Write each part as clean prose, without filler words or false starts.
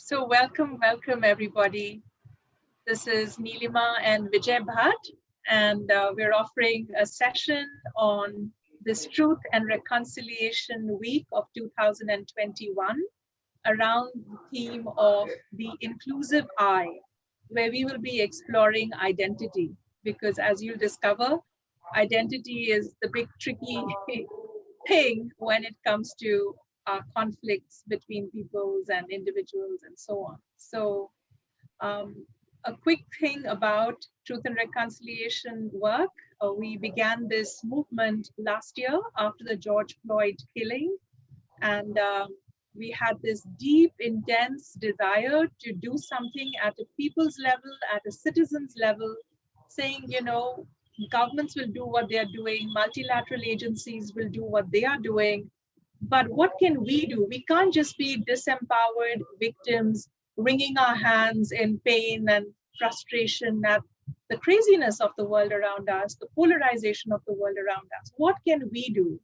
So welcome everybody. This is Nilima and Vijay Bhat, and we're offering a session on this Truth and Reconciliation Week of 2021 around the theme of the inclusive eye, where we will be exploring identity. Because as you'll discover, identity is the big tricky thing when it comes to conflicts between peoples and individuals and so on. So um, a quick thing about truth and reconciliation work. We began this movement last year after the George Floyd killing. And we had this deep, intense desire to do something at a people's level, at a citizen's level, saying, governments will do what they are doing, multilateral agencies will do what they are doing. But what can we do? We can't just be disempowered victims, wringing our hands in pain and frustration at the craziness of the world around us, the polarization of the world around us. What can we do?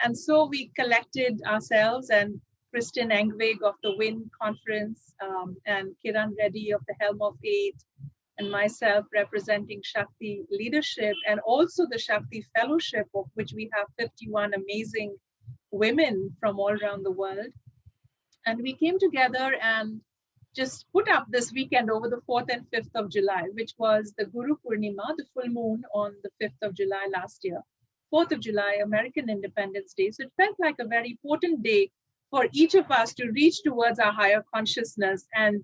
And so we collected ourselves, and Kristen Engvig of the WIN conference, and Kiran Reddy of the Helm of Eight, and myself representing Shakti Leadership, and also the Shakti Fellowship, of which we have 51 amazing women from all around the world. And we came together and just put up this weekend over the 4th and 5th of July, which was the Guru Purnima, the full moon on the 5th of July last year. 4th of July, American Independence Day. So it felt like a very potent day for each of us to reach towards our higher consciousness and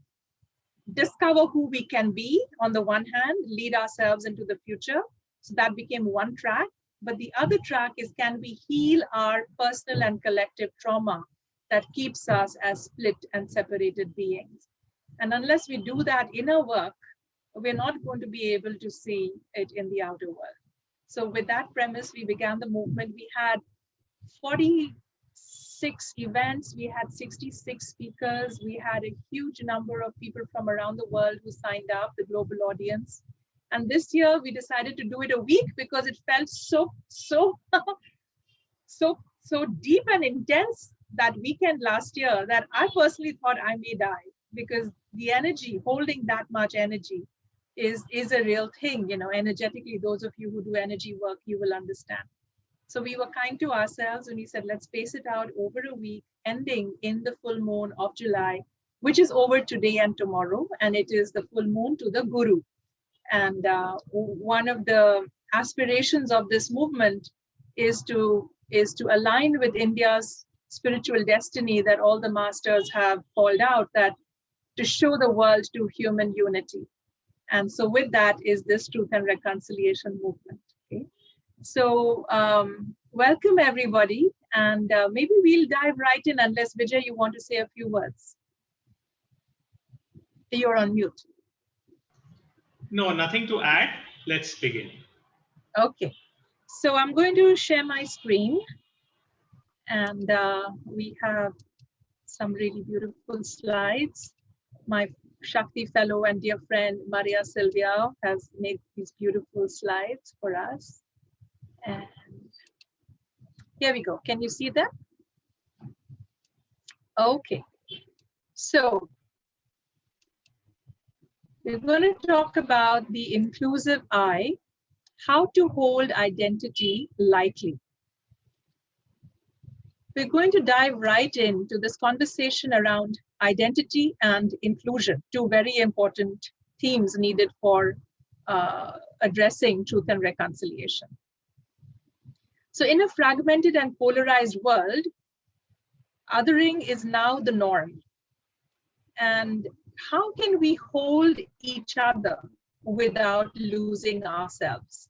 discover who we can be on the one hand, lead ourselves into the future. So that became one track. But the other track is, can we heal our personal and collective trauma that keeps us as split and separated beings? And unless we do that inner work, we're not going to be able to see it in the outer world. So with that premise, we began the movement. We had 46 events. We had 66 speakers. We had a huge number of people from around the world who signed up, the global audience. And this year we decided to do it a week because it felt so deep and intense that weekend last year that I personally thought I may die, because the energy, holding that much energy is a real thing. Energetically, those of you who do energy work, you will understand. So we were kind to ourselves and we said, let's space it out over a week, ending in the full moon of July, which is over today and tomorrow. And it is the full moon to the Guru. And one of the aspirations of this movement is to align with India's spiritual destiny that all the masters have called out, that to show the world to human unity. And so with that is this Truth and Reconciliation movement. Okay. So welcome everybody. And maybe we'll dive right in, unless Vijay, you want to say a few words. You're on mute. No, nothing to add. Let's begin. Okay. So I'm going to share my screen. And we have some really beautiful slides. My Shakti fellow and dear friend, Maria Silvia, has made these beautiful slides for us. And here we go. Can you see that? Okay. So we're going to talk about the inclusive eye, how to hold identity lightly. We're going to dive right into this conversation around identity and inclusion, two very important themes needed for addressing truth and reconciliation. So in a fragmented and polarized world, othering is now the norm. And how can we hold each other without losing ourselves?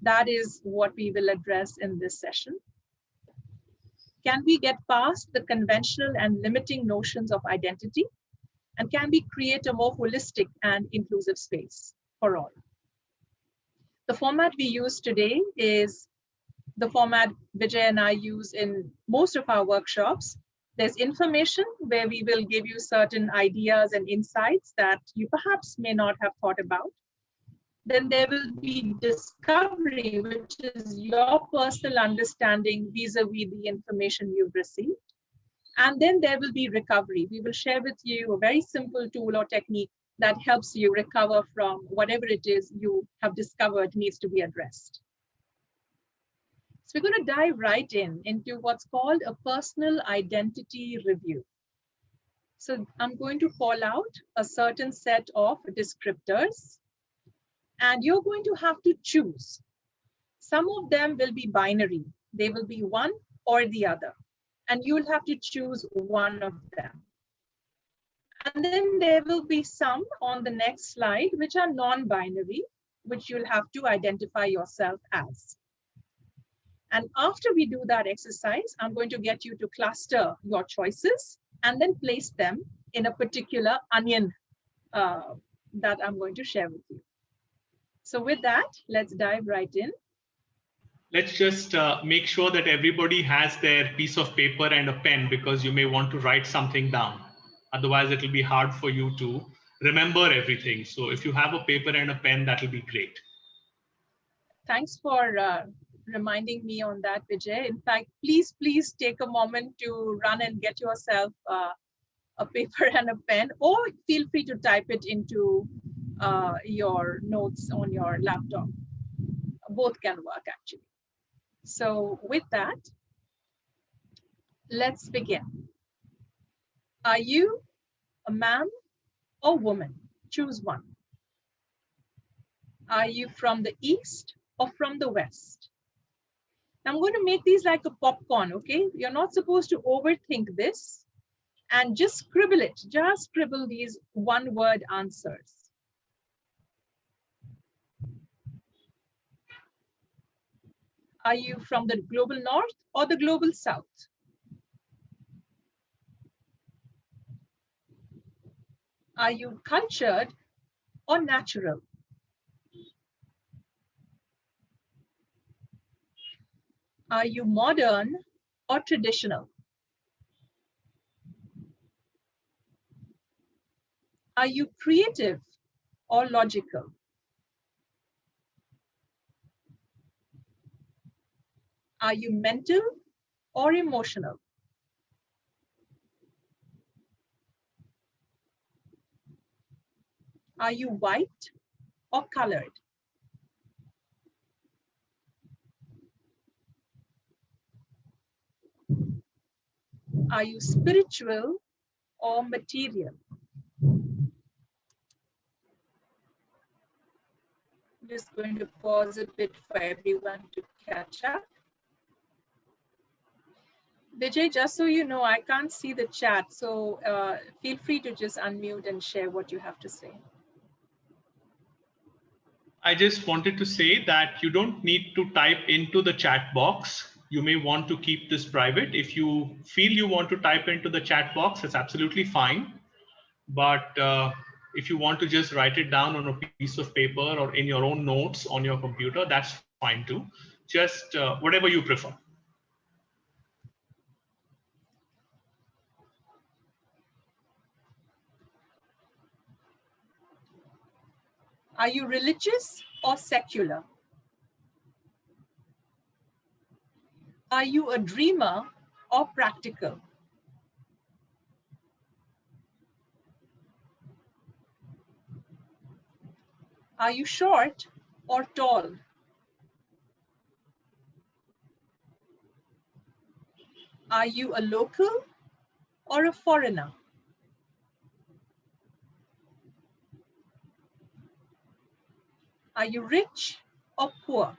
That is what we will address in this session. Can we get past the conventional and limiting notions of identity? And can we create a more holistic and inclusive space for all? The format we use today is the format Vijay and I use in most of our workshops. There's information where we will give you certain ideas and insights that you perhaps may not have thought about. Then there will be discovery, which is your personal understanding vis-a-vis the information you've received. And then there will be recovery. We will share with you a very simple tool or technique that helps you recover from whatever it is you have discovered needs to be addressed. So we're going to dive right into what's called a personal identity review. So I'm going to call out a certain set of descriptors, and you're going to have to choose. Some of them will be binary. They will be one or the other, and you'll have to choose one of them. And then there will be some on the next slide, which are non-binary, which you'll have to identify yourself as. And after we do that exercise, I'm going to get you to cluster your choices and then place them in a particular onion that I'm going to share with you. So with that, let's dive right in. Let's just make sure that everybody has their piece of paper and a pen, because you may want to write something down. Otherwise, it will be hard for you to remember everything. So if you have a paper and a pen, that will be great. Thanks for reminding me on that, Vijay. In fact, please take a moment to run and get yourself a paper and a pen, or feel free to type it into your notes on your laptop. Both can work, actually. So with that, let's begin. Are you a man or woman? Choose one. Are you from the East or from the West? I'm going to make these like a popcorn, okay? You're not supposed to overthink this, and just scribble it. Just scribble these one-word answers. Are you from the global North or the global South? Are you cultured or natural? Are you modern or traditional? Are you creative or logical? Are you mental or emotional? Are you white or colored? Are you spiritual or material? I'm just going to pause a bit for everyone to catch up. Vijay, just so you know, I can't see the chat, so feel free to just unmute and share what you have to say. I just wanted to say that you don't need to type into the chat box. You may want to keep this private. If you feel you want to type into the chat box, it's absolutely fine. But if you want to just write it down on a piece of paper or in your own notes on your computer, that's fine too. Just whatever you prefer. Are you religious or secular? Are you a dreamer or practical? Are you short or tall? Are you a local or a foreigner? Are you rich or poor?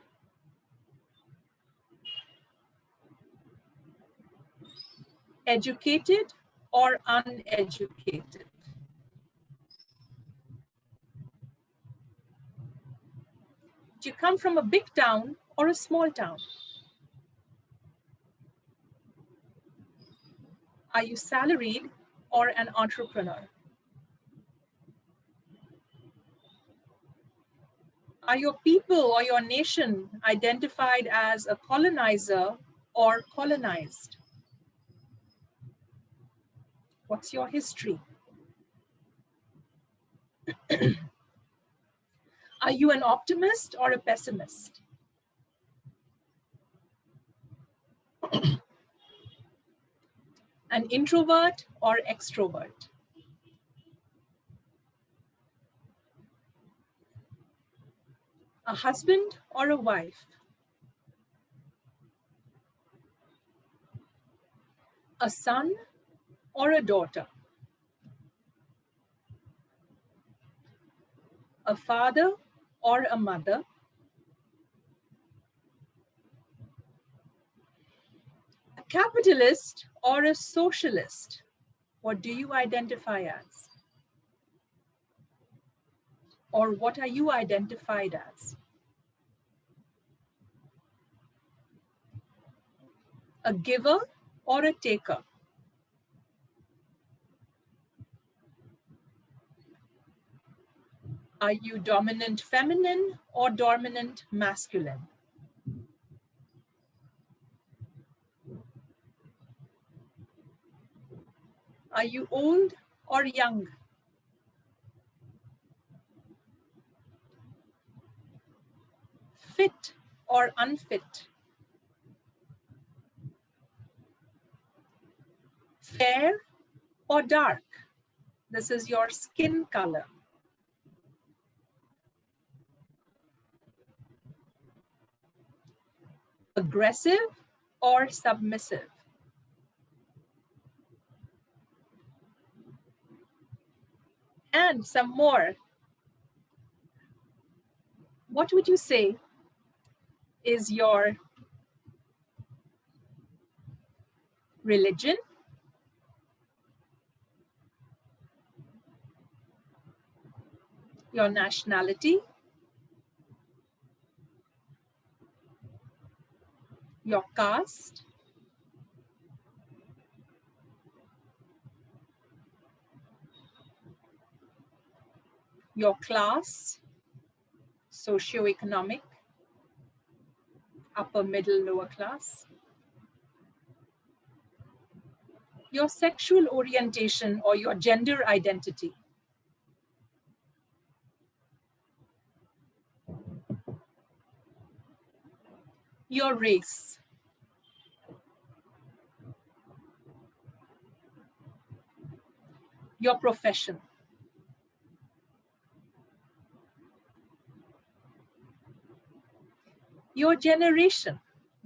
Educated or uneducated? Do you come from a big town or a small town? Are you salaried or an entrepreneur? Are your people or your nation identified as a colonizer or colonized? What's your history? Are you an optimist or a pessimist? An introvert or extrovert? A husband or a wife? A son or a daughter? A father or a mother? A capitalist or a socialist? What do you identify as? Or what are you identified as? A giver or a taker? Are you dominant feminine or dominant masculine? Are you old or young? Fit or unfit? Fair or dark? This is your skin color. Aggressive or submissive? And some more. What would you say is your religion, your nationality, your caste, your class, socioeconomic, upper, middle, lower class, your sexual orientation or your gender identity, your race, your profession, your generation,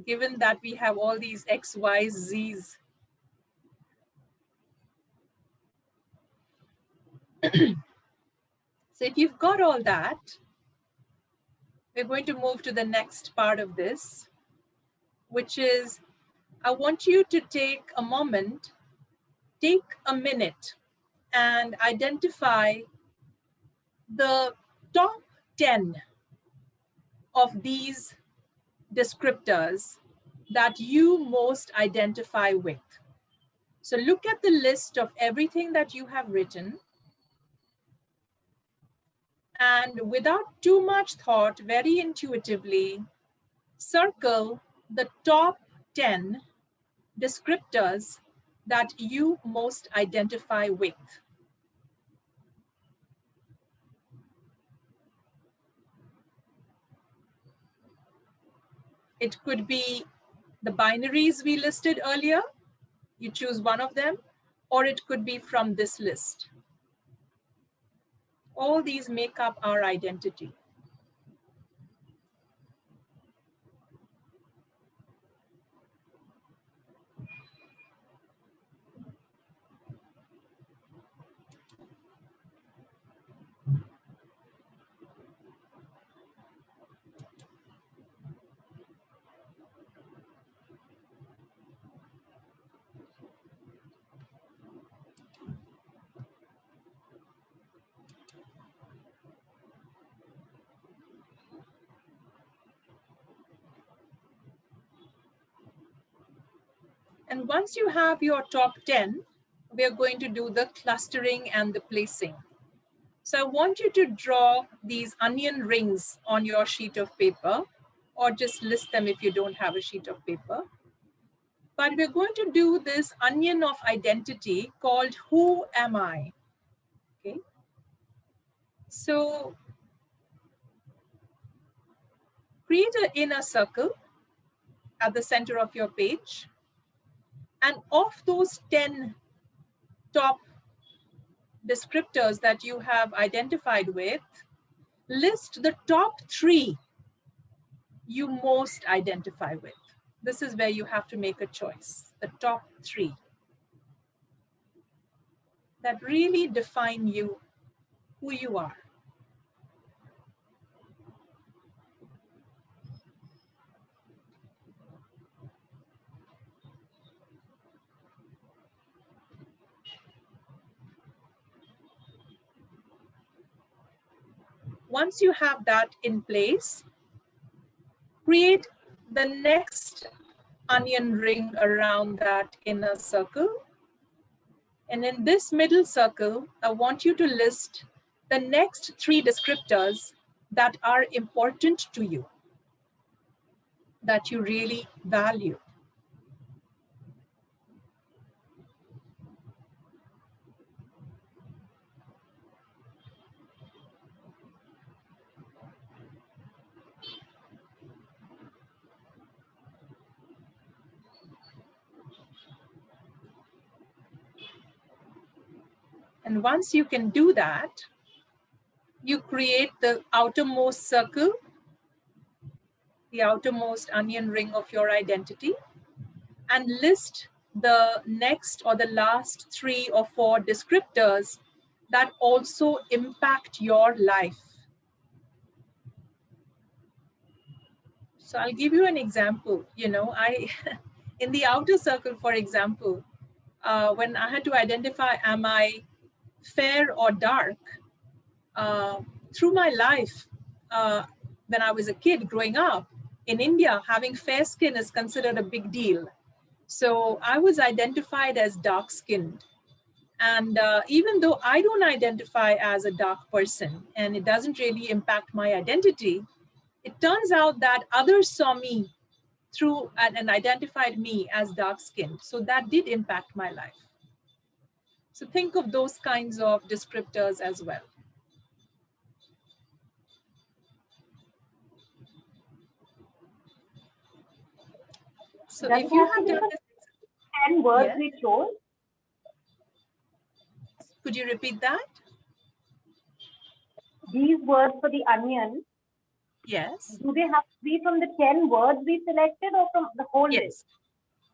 given that we have all these X, Y's, Z's. So if you've got all that, we're going to move to the next part of this, which is I want you to take a moment, take a minute, and identify the top 10 of these descriptors that you most identify with. So look at the list of everything that you have written, and without too much thought, very intuitively, circle the top 10 descriptors that you most identify with. It could be the binaries we listed earlier. You choose one of them, or it could be from this list. All these make up our identity. And once you have your top 10, we are going to do the clustering and the placing. So I want you to draw these onion rings on your sheet of paper, or just list them if you don't have a sheet of paper. But we're going to do this onion of identity called Who Am I? Okay. So create an inner circle at the center of your page. And of those 10 top descriptors that you have identified with, list the top 3 you most identify with. This is where you have to make a choice. The top 3 that really define you, who you are. Once you have that in place, create the next onion ring around that inner circle. And in this middle circle, I want you to list the next 3 descriptors that are important to you, that you really value. And once you can do that, you create the outermost circle, the outermost onion ring of your identity, and list the next or the last 3 or 4 descriptors that also impact your life. So I'll give you an example. In the outer circle, for example, when I had to identify, am I fair or dark? Through my life, when I was a kid growing up in India, having fair skin is considered a big deal. So I was identified as dark-skinned. And even though I don't identify as a dark person and it doesn't really impact my identity, it turns out that others saw me through and identified me as dark-skinned. So that did impact my life. So think of those kinds of descriptors as well. So if you have done this, 10 words we chose. Could you repeat that? These words for the onion. Yes. Do they have to be from the 10 words we selected or from the whole list?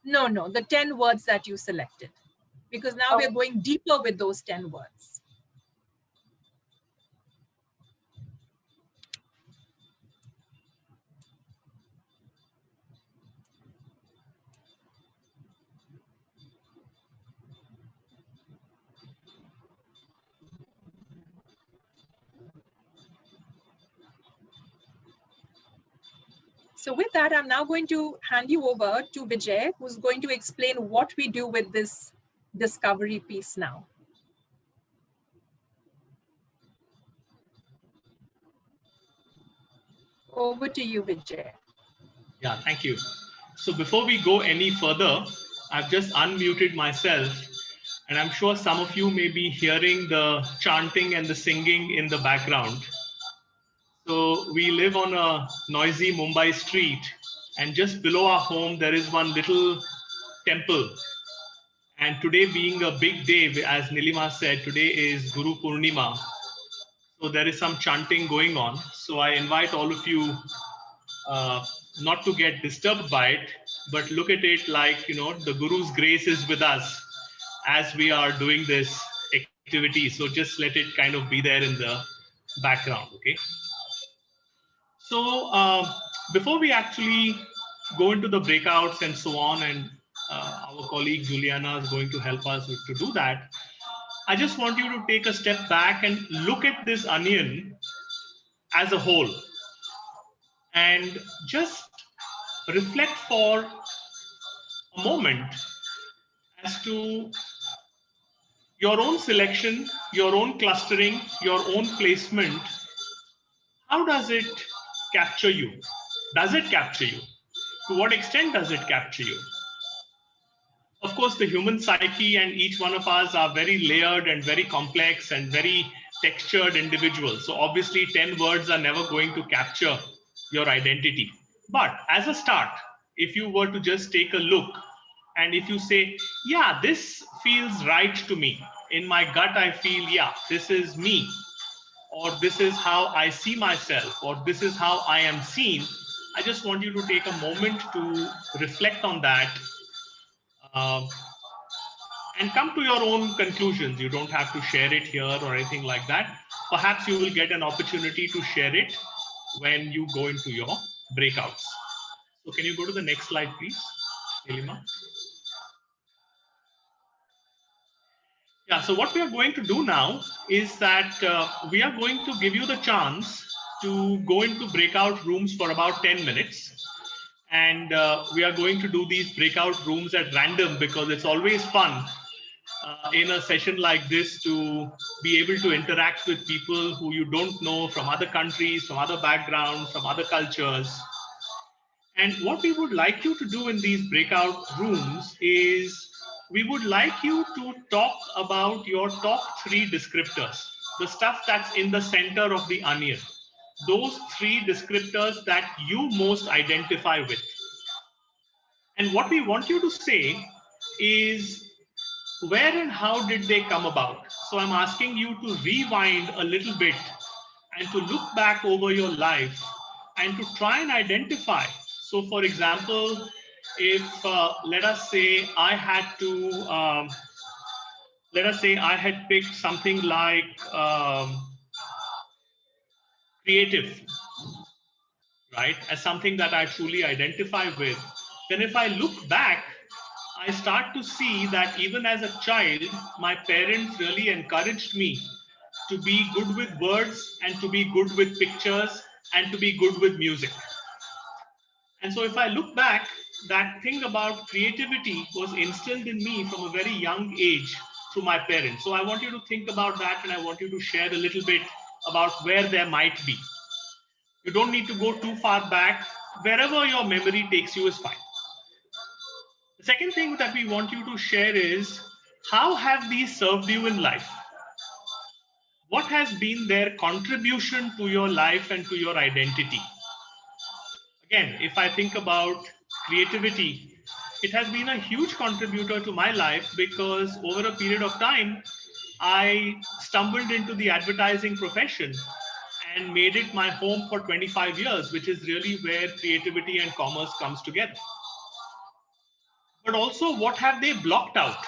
No, the 10 words that you selected. Because now we're going deeper with those 10 words. So with that, I'm now going to hand you over to Vijay, who's going to explain what we do with this discovery piece now. Over to you, Vijay. Yeah, thank you. So before we go any further, I've just unmuted myself, and I'm sure some of you may be hearing the chanting and the singing in the background. So we live on a noisy Mumbai street, and just below our home, there is one little temple. And today being a big day, as Nilima said, today is Guru Purnima. So there is some chanting going on. So I invite all of you not to get disturbed by it, but look at it like, the Guru's grace is with us as we are doing this activity. So just let it kind of be there in the background, okay? So before we actually go into the breakouts and so on, and our colleague Juliana is going to help us to do that, I just want you to take a step back and look at this onion as a whole and just reflect for a moment as to your own selection, your own clustering, your own placement. How does it capture you? Does it capture you? To what extent does it capture you? Of course, the human psyche and each one of us are very layered and very complex and very textured individuals. So obviously 10 words are never going to capture your identity. But as a start, if you were to just take a look And if you say, yeah, this feels right to me, in my gut, I feel, yeah, this is me, or this is how I see myself, or this is how I am seen. I just want you to take a moment to reflect on that uh, and come to your own conclusions. You don't have to share it here or anything like that. Perhaps you will get an opportunity to share it when you go into your breakouts. So can you go to the next slide, please, Nilima? Yeah, so what we are going to do now is that we are going to give you the chance to go into breakout rooms for about 10 minutes. And we are going to do these breakout rooms at random because it's always fun in a session like this to be able to interact with people who you don't know, from other countries, from other backgrounds, from other cultures. And what we would like you to do in these breakout rooms is we would like you to talk about your top 3 descriptors, the stuff that's in the center of the onion, those 3 descriptors that you most identify with. And what we want you to say is where and how did they come about? So I'm asking you to rewind a little bit and to look back over your life and to try and identify. So for example, if let us say I had picked something like creative, right, as something that I truly identify with, then if I look back, I start to see that even as a child, my parents really encouraged me to be good with words and to be good with pictures and to be good with music. And so if I look back, that thing about creativity was instilled in me from a very young age through my parents. So I want you to think about that, and I want you to share a little bit about where there might be. You don't need to go too far back. Wherever your memory takes you is fine. The second thing that we want you to share is, how have these served you in life? What has been their contribution to your life and to your identity? Again, if I think about creativity, it has been a huge contributor to my life because over a period of time, I stumbled into the advertising profession and made it my home for 25 years, which is really where creativity and commerce comes together. But also, what have they blocked out?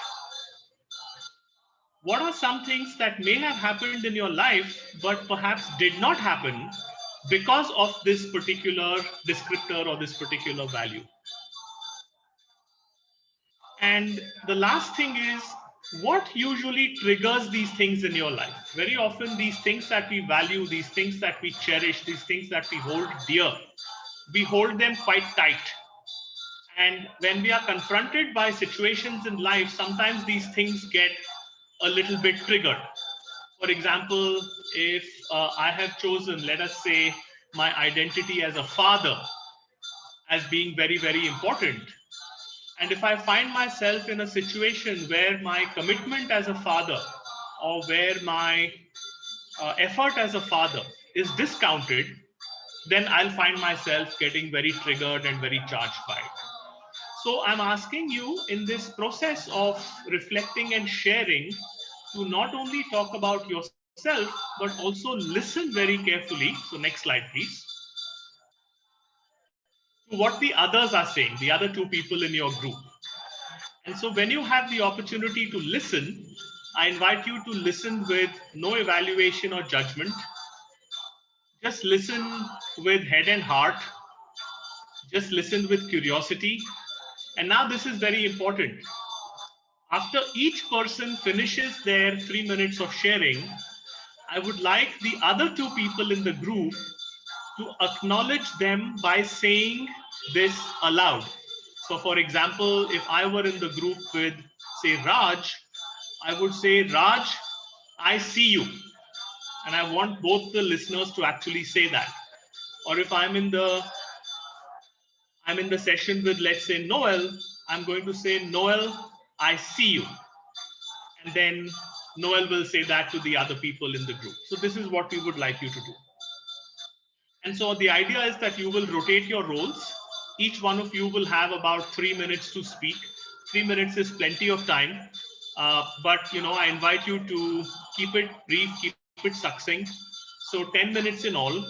What are some things that may have happened in your life, but perhaps did not happen because of this particular descriptor or this particular value? And the last thing is, what usually triggers these things in your life? Very often, these things that we value, these things that we cherish, these things that we hold dear, we hold them quite tight. And when we are confronted by situations in life, sometimes these things get a little bit triggered. For example, if I have chosen, let us say, my identity as a father as being very, very important. And if I find myself in a situation where my commitment as a father or where my effort as a father is discounted, then I'll find myself getting very triggered and very charged by it. So I'm asking you in this process of reflecting and sharing to not only talk about yourself, but also listen very carefully. So next slide, please. To what the others are saying, the other 2 people in your group. And so when you have the opportunity to listen, I invite you to listen with no evaluation or judgment. Just listen with head and heart. Just listen with curiosity. And now this is very important. After each person finishes their 3 minutes of sharing, I would like the other 2 people in the group to acknowledge them by saying this aloud. So for example, if I were in the group with, say, Raj, I would say, Raj, I see you. And I want both the listeners to actually say that. Or if I'm in the session with, let's say, Noel, I'm going to say, Noel, I see you. And then Noel will say that to the other people in the group. So this is what we would like you to do. And so the idea is that you will rotate your roles. Each one of you will have about 3 minutes to speak. 3 minutes is plenty of time. But I invite you to keep it brief, keep it succinct. So 10 minutes in all,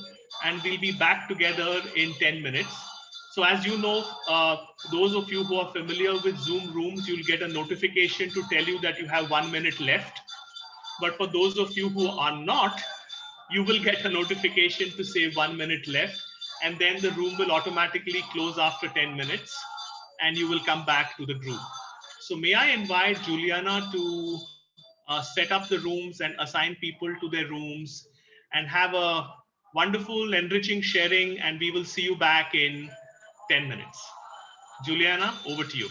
and we'll be back together in 10 minutes. So as you know, those of you who are familiar with Zoom rooms, you'll get a notification to tell you that you have 1 minute left. But for those of you who are not, you will get a notification to say 1 minute left, and then the room will automatically close after 10 minutes, and you will come back to the group. So may I invite Juliana to set up the rooms and assign people to their rooms and have a wonderful, enriching sharing, and we will see you back in 10 minutes. Juliana, over to you.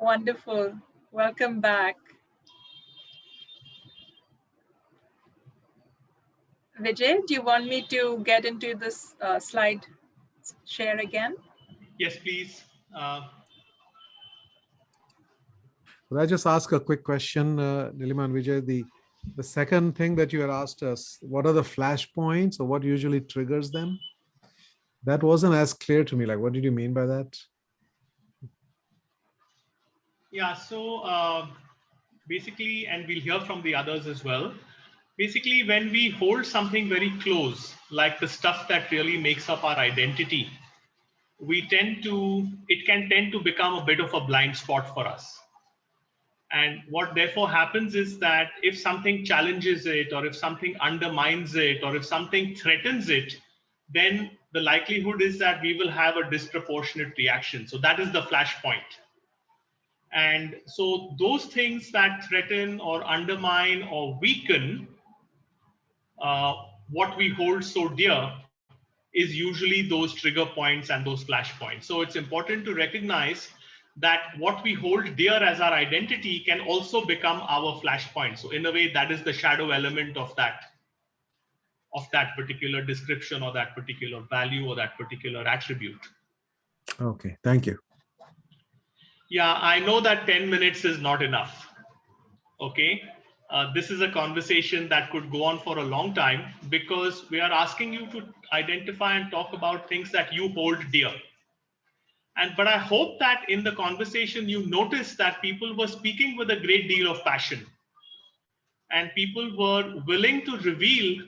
Wonderful. Welcome back. Vijay, do you want me to get into this slide share again? Yes, please. Could I just ask a quick question, Nilima and Vijay? The second thing that you had asked us, what are the flashpoints or what usually triggers them? That wasn't as clear to me. Like, what did you mean by that? Yeah, so basically, and we'll hear from the others as well. Basically, when we hold something very close, like the stuff that really makes up our identity, it can tend to become a bit of a blind spot for us. And what therefore happens is that if something challenges it, or if something undermines it, or if something threatens it, then the likelihood is that we will have a disproportionate reaction. So that is the flashpoint. And so those things that threaten or undermine or weaken what we hold so dear is usually those trigger points and those flashpoints. So it's important to recognize that what we hold dear as our identity can also become our flashpoint. So in a way, that is the shadow element of that particular description or that particular value or that particular attribute. Okay, thank you. Yeah, I know that 10 minutes is not enough. Okay. This is a conversation that could go on for a long time because we are asking you to identify and talk about things that you hold dear. But I hope that in the conversation you noticed that people were speaking with a great deal of passion, and people were willing to reveal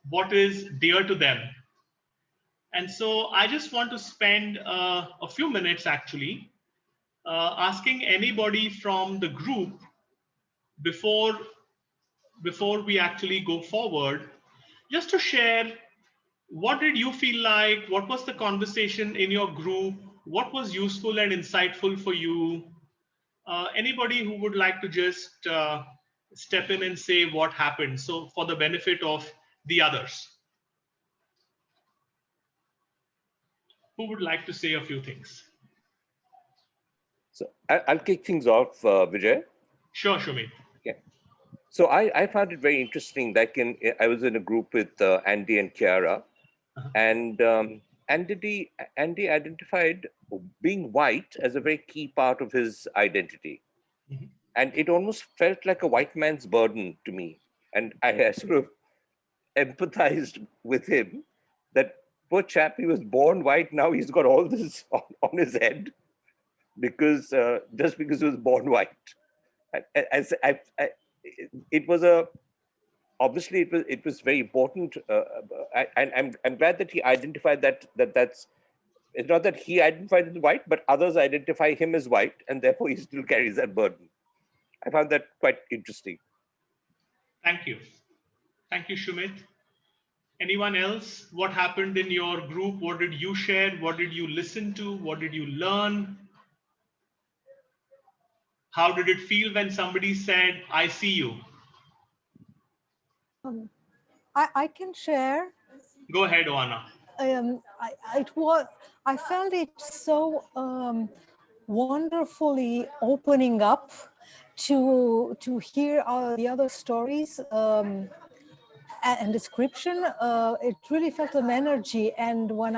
what is dear to them. And so I just want to spend a few minutes actually asking anybody from the group before we actually go forward, just to share what did you feel like, what was the conversation in your group, what was useful and insightful for you. Anybody who would like to just step in and say what happened, so for the benefit of the others. Who would like to say a few things? So I'll kick things off, Vijay. Sure, Shumit. Yeah. So I found it very interesting. Like I was in a group with Andy and Chiara, and Andy identified being white as a very key part of his identity. Mm-hmm. And it almost felt like a white man's burden to me. And I sort of empathized with him that poor chap, he was born white, now he's got all this on his head because just because he was born white. It was obviously it was very important, and I'm glad that he identified that's it's not that he identified as white, but others identify him as white, and therefore he still carries that burden. I found that quite interesting. Thank you, Shumit. Anyone else? What happened in your group? What did you share? What did you listen to? What did you learn? How did it feel when somebody said, I see you? I can share. Go ahead, Oana. I felt it so wonderfully opening up to hear the other stories and description, it really felt an energy. And when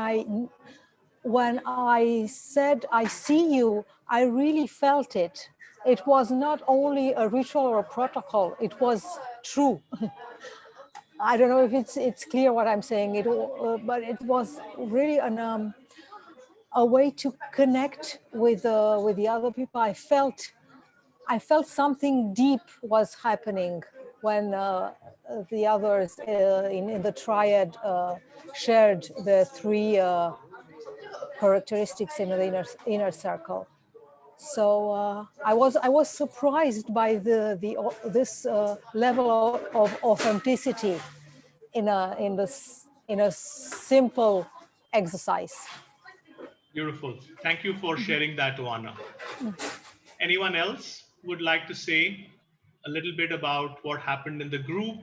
I said, I see you, I really felt it. It was not only a ritual or a protocol, it was true. I don't know if it's clear what I'm saying, but it was really a way to connect with the other people. I felt something deep was happening when the others in the triad shared the three characteristics in the inner circle. So I was surprised by this level of authenticity in a simple exercise. Beautiful. Thank you for sharing that, Oana. Anyone else would like to say a little bit about what happened in the group?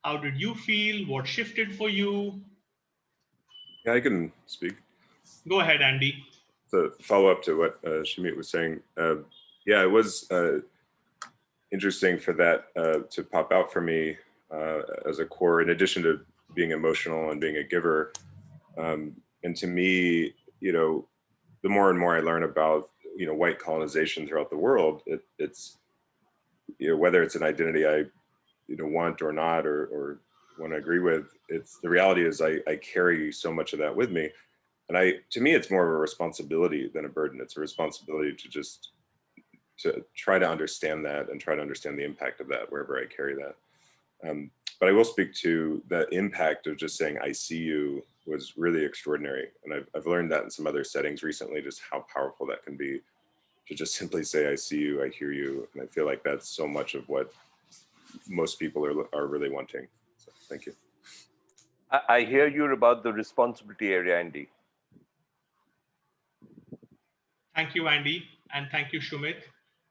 How did you feel? What shifted for you? Yeah, I can speak. Go ahead, Andy. To follow up to what Shamit was saying, yeah, it was interesting for that to pop out for me as a core, in addition to being emotional and being a giver. And to me, you know, the more and more I learn about, you know, white colonization throughout the world, it's, you know, whether it's an identity I, you know, want or not, or want to agree with, it's the reality is I carry so much of that with me. And to me, it's more of a responsibility than a burden. It's a responsibility to try to understand that and try to understand the impact of that wherever I carry that. But I will speak to the impact of just saying, I see you was really extraordinary. And I've learned that in some other settings recently, just how powerful that can be, to just simply say, I see you, I hear you. And I feel like that's so much of what most people are really wanting. So thank you. I hear you about the responsibility area, Andy. Thank you, Andy. And thank you, Shumit.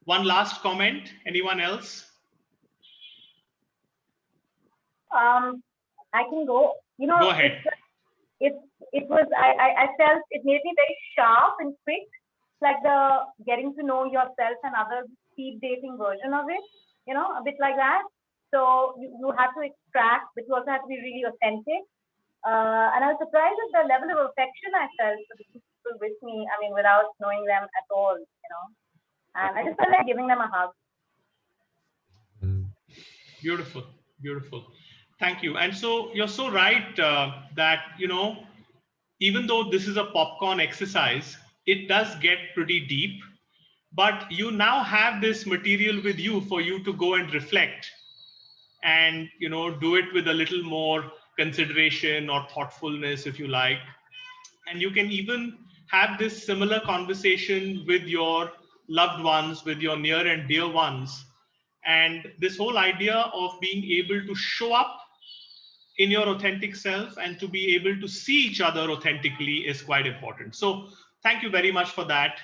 One last comment. Anyone else? I can go. You know, Go ahead. It was, I felt it made me very sharp and quick, like the getting to know yourself and others speed dating version of it, you know, a bit like that. So you have to extract, but you also have to be really authentic. And I was surprised at the level of affection I felt for the people with me. I mean, without knowing them at all, you know. And I just felt like giving them a hug. Beautiful, beautiful. Thank you. And so you're so right that, you know, even though this is a popcorn exercise, it does get pretty deep, but you now have this material with you for you to go and reflect and, you know, do it with a little more consideration or thoughtfulness, if you like. And you can even have this similar conversation with your loved ones, with your near and dear ones. And this whole idea of being able to show up in your authentic self and to be able to see each other authentically is quite important. So thank you very much for that.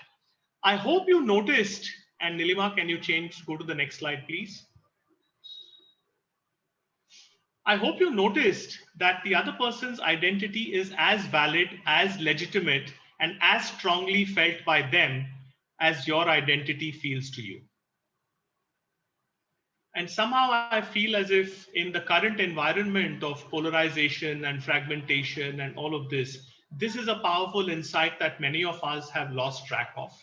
I hope you noticed, and Nilima, can you go to the next slide, please? I hope you noticed that the other person's identity is as valid, as legitimate, and as strongly felt by them as your identity feels to you. And somehow I feel as if in the current environment of polarization and fragmentation and all of this is a powerful insight that many of us have lost track of.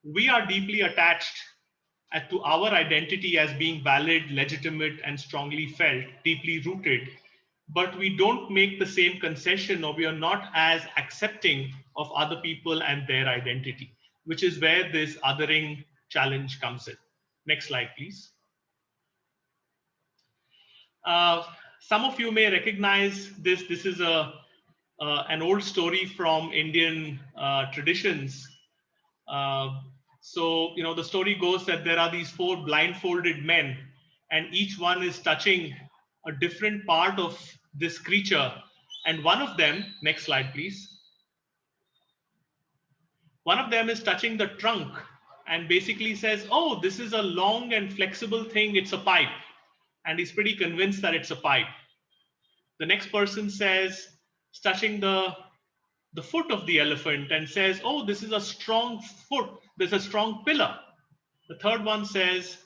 We are deeply attached to our identity as being valid, legitimate, and strongly felt, deeply rooted. But we don't make the same concession, or we are not as accepting of other people and their identity, which is where this othering challenge comes in. Next slide, please. Some of you may recognize this. This is an old story from Indian traditions. So, you know, the story goes that there are these 4 blindfolded men, and each one is touching a different part of this creature. And one of them, next slide, please. One of them is touching the trunk and basically says, oh, this is a long and flexible thing. It's a pipe. And he's pretty convinced that it's a pipe. The next person says, touching the foot of the elephant and says, oh, this is a strong foot. There's a strong pillar. The third one says,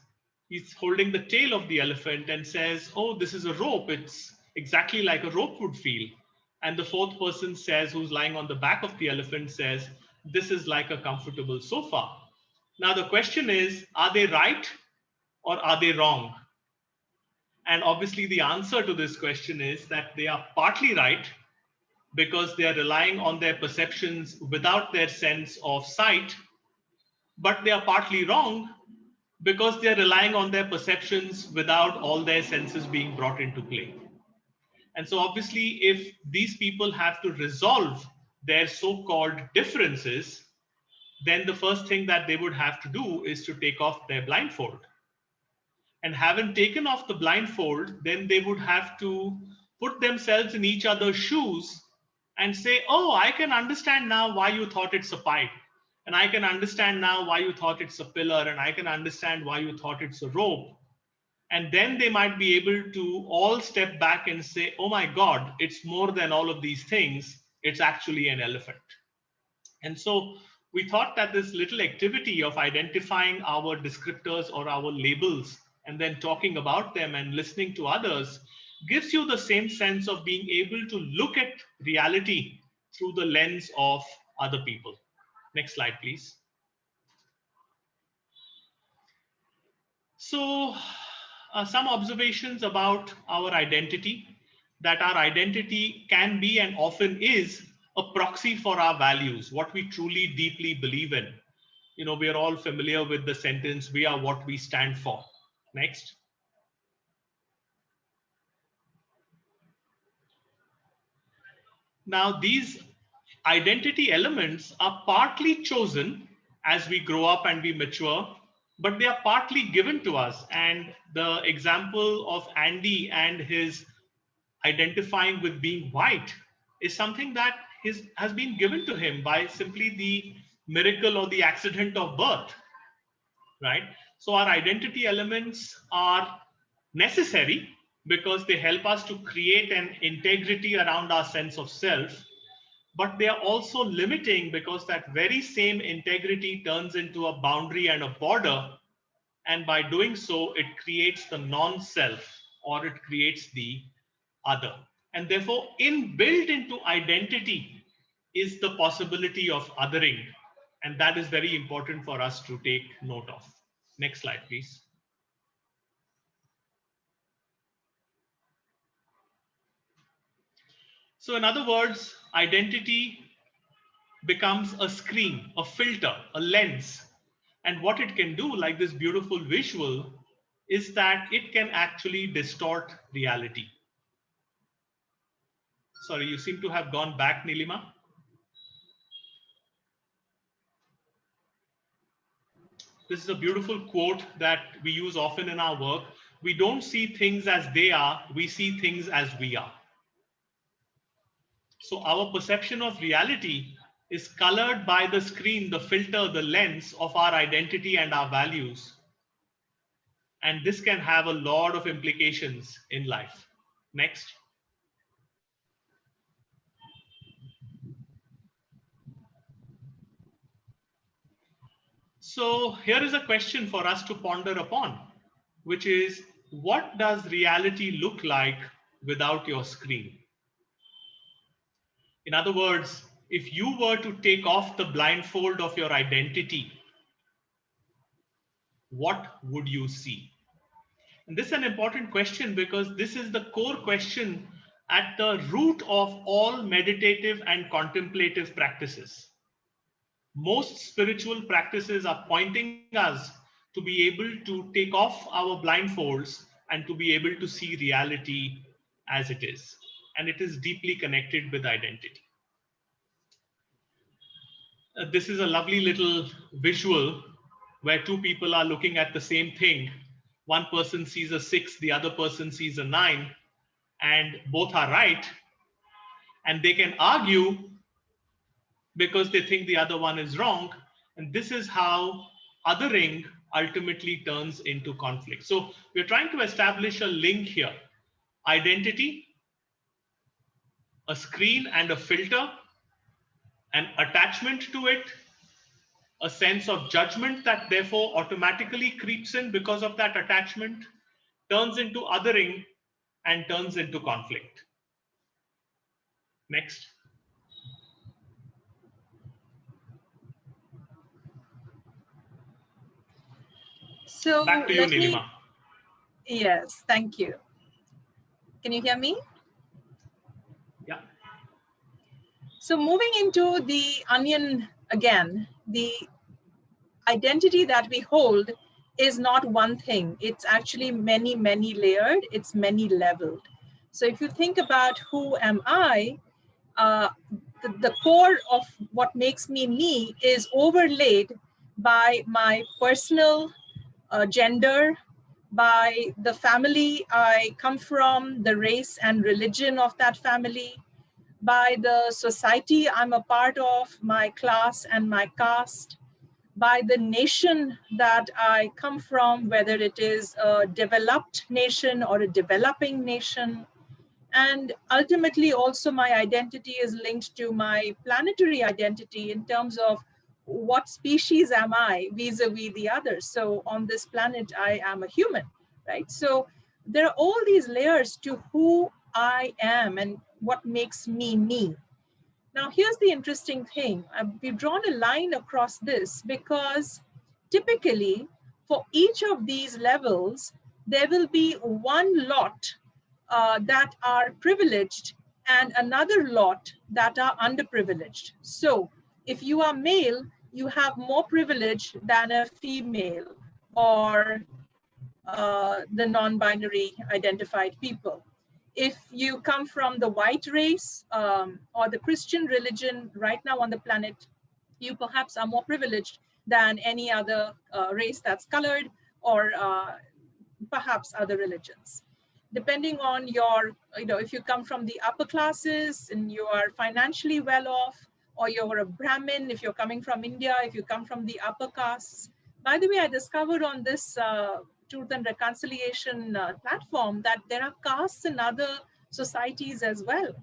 He's holding the tail of the elephant and says, oh, this is a rope. It's exactly like a rope would feel. And the fourth person says, who's lying on the back of the elephant, says, this is like a comfortable sofa. Now the question is, are they right or are they wrong? And obviously the answer to this question is that they are partly right, because they are relying on their perceptions without their sense of sight, but they are partly wrong because they are relying on their perceptions without all their senses being brought into play. And so obviously, if these people have to resolve their so-called differences, then the first thing that they would have to do is to take off their blindfold. And having taken off the blindfold, then they would have to put themselves in each other's shoes and say, oh, I can understand now why you thought it's a pipe. And I can understand now why you thought it's a pillar. And I can understand why you thought it's a rope. And then they might be able to all step back and say, oh my God, it's more than all of these things. It's actually an elephant. And so we thought that this little activity of identifying our descriptors or our labels and then talking about them and listening to others gives you the same sense of being able to look at reality through the lens of other people. Next slide, please. So some observations about our identity, that our identity can be and often is a proxy for our values, what we truly deeply believe in. You know, we are all familiar with the sentence, we are what we stand for. Next. Now, these identity elements are partly chosen as we grow up and we mature, but they are partly given to us. And the example of Andy and his identifying with being white is something that has been given to him by simply the miracle or the accident of birth, right? So our identity elements are necessary because they help us to create an integrity around our sense of self, but they are also limiting because that very same integrity turns into a boundary and a border, and by doing so it creates the non-self, or it creates the other. And therefore inbuilt into identity is the possibility of othering, and that is very important for us to take note of. Next slide, please. So in other words, identity becomes a screen, a filter, a lens. And what it can do, like this beautiful visual, is that it can actually distort reality. Sorry, you seem to have gone back, Nilima. This is a beautiful quote that we use often in our work. We don't see things as they are, we see things as we are. So our perception of reality is colored by the screen, the filter, the lens of our identity and our values. And this can have a lot of implications in life. Next. So here is a question for us to ponder upon, which is, what does reality look like without your screen? In other words, if you were to take off the blindfold of your identity, what would you see? And this is an important question because this is the core question at the root of all meditative and contemplative practices. Most spiritual practices are pointing us to be able to take off our blindfolds and to be able to see reality as it is. And it is deeply connected with identity. This is a lovely little visual where two people are looking at the same thing. One person sees a 6, the other person sees a 9, and both are right. And they can argue because they think the other one is wrong. And this is how othering ultimately turns into conflict. So we're trying to establish a link here. Identity, a screen and a filter, an attachment to it, a sense of judgment that therefore automatically creeps in because of that attachment, turns into othering, and turns into conflict. Next. So back to you, Nilima. Yes, thank you. Can you hear me? Yeah. So moving into the onion again, the identity that we hold is not one thing. It's actually many, many layered. It's many leveled. So if you think about who am I, the core of what makes me me is overlaid by my personal gender, by the family I come from, the race and religion of that family, by the society I'm a part of, my class and my caste, by the nation that I come from, whether it is a developed nation or a developing nation. And ultimately also my identity is linked to my planetary identity in terms of what species am I vis-a-vis the others. So on this planet, I am a human, right? So there are all these layers to who I am and what makes me me. Now, here's the interesting thing. We've drawn a line across this because typically for each of these levels, there will be one lot that are privileged and another lot that are underprivileged. So if you are male, you have more privilege than a female or the non-binary identified people. If you come from the white race or the Christian religion right now on the planet, you perhaps are more privileged than any other race that's colored or perhaps other religions. Depending on your, if you come from the upper classes and you are financially well off, or you're a Brahmin, if you're coming from India, if you come from the upper castes. By the way, I discovered on this Truth and Reconciliation platform that there are castes in other societies as well,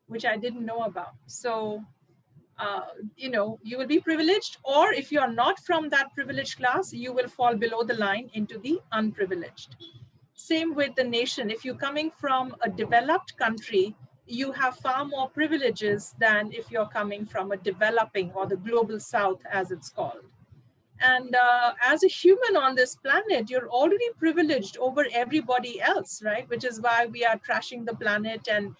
which I didn't know about. So, you will be privileged, or if you are not from that privileged class, you will fall below the line into the unprivileged. Same with the nation. If you're coming from a developed country, you have far more privileges than if you're coming from a developing or the global south, as it's called. And as a human on this planet, you're already privileged over everybody else, right? Which is why we are trashing the planet and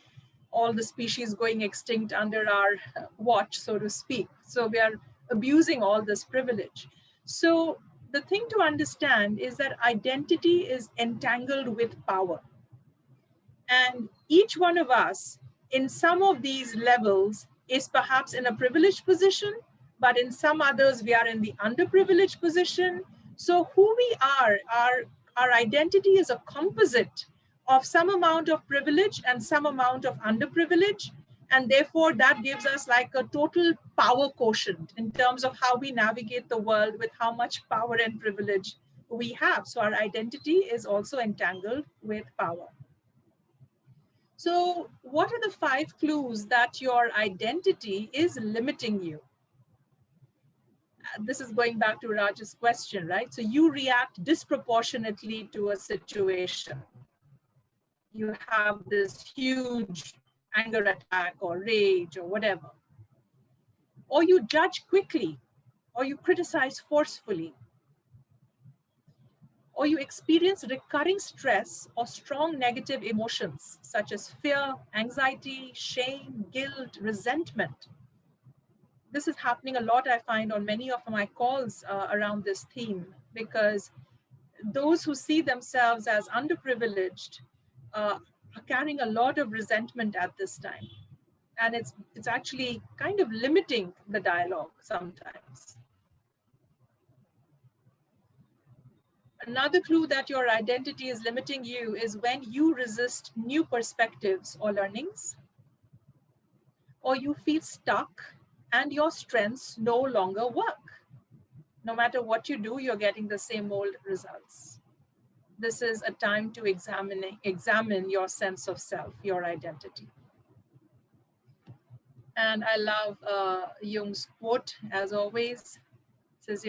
all the species going extinct under our watch, so to speak. So we are abusing all this privilege. So the thing to understand is that identity is entangled with power. And each one of us in some of these levels is perhaps in a privileged position, but in some others we are in the underprivileged position. So who we are, our identity is a composite of some amount of privilege and some amount of underprivilege. And therefore that gives us like a total power quotient in terms of how we navigate the world with how much power and privilege we have. So our identity is also entangled with power. So what are the 5 clues that your identity is limiting you? This is going back to Raj's question, right? So you react disproportionately to a situation. You have this huge anger attack or rage or whatever. Or you judge quickly, or you criticize forcefully, or you experience recurring stress or strong negative emotions such as fear, anxiety, shame, guilt, resentment. This is happening a lot, I find, on many of my calls around this theme, because those who see themselves as underprivileged are carrying a lot of resentment at this time. And it's actually kind of limiting the dialogue sometimes. Another clue that your identity is limiting you is when you resist new perspectives or learnings, or you feel stuck and your strengths no longer work. No matter what you do, you're getting the same old results. This is a time to examine your sense of self, your identity. And I love Jung's quote, as always. says,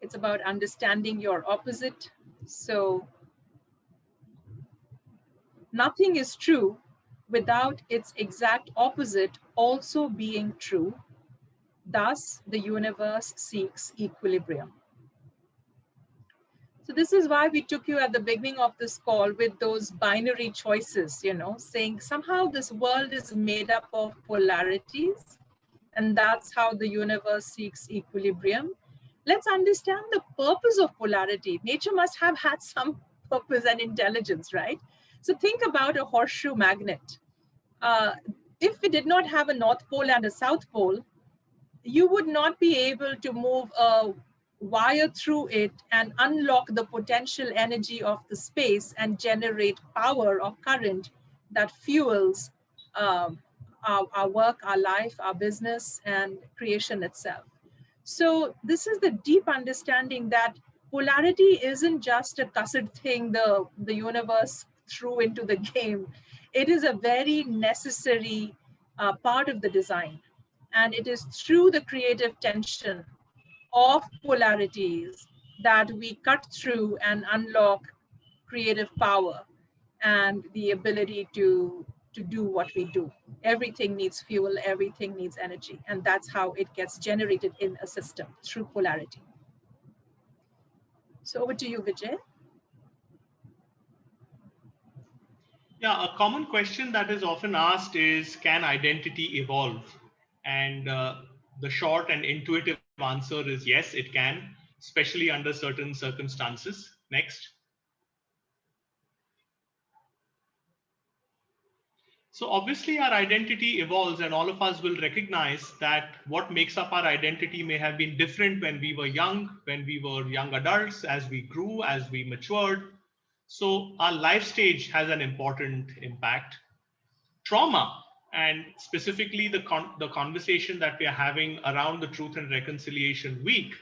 it's about understanding your opposite. So nothing is true without its exact opposite also being true. Thus, the universe seeks equilibrium. So this is why we took you at the beginning of this call with those binary choices, saying somehow this world is made up of polarities, and that's how the universe seeks equilibrium. Let's understand the purpose of polarity. Nature must have had some purpose and intelligence, right? So think about a horseshoe magnet. If we did not have a North Pole and a South Pole, you would not be able to move a wire through it and unlock the potential energy of the space and generate power or current that fuels our work, our life, our business, and creation itself. So this is the deep understanding that polarity isn't just a cussed thing the universe threw into the game. It is a very necessary part of the design. And it is through the creative tension of polarities that we cut through and unlock creative power and the ability to do what we do. Everything needs fuel, everything needs energy. And that's how it gets generated in a system, through polarity. So over to you, Vijay. Yeah, a common question that is often asked is, can identity evolve? And the short and intuitive answer is yes, it can, especially under certain circumstances. Next. So obviously our identity evolves, and all of us will recognize that what makes up our identity may have been different when we were young adults, as we grew, as we matured. So our life stage has an important impact. Trauma, and specifically the conversation that we are having around the Truth and Reconciliation Week,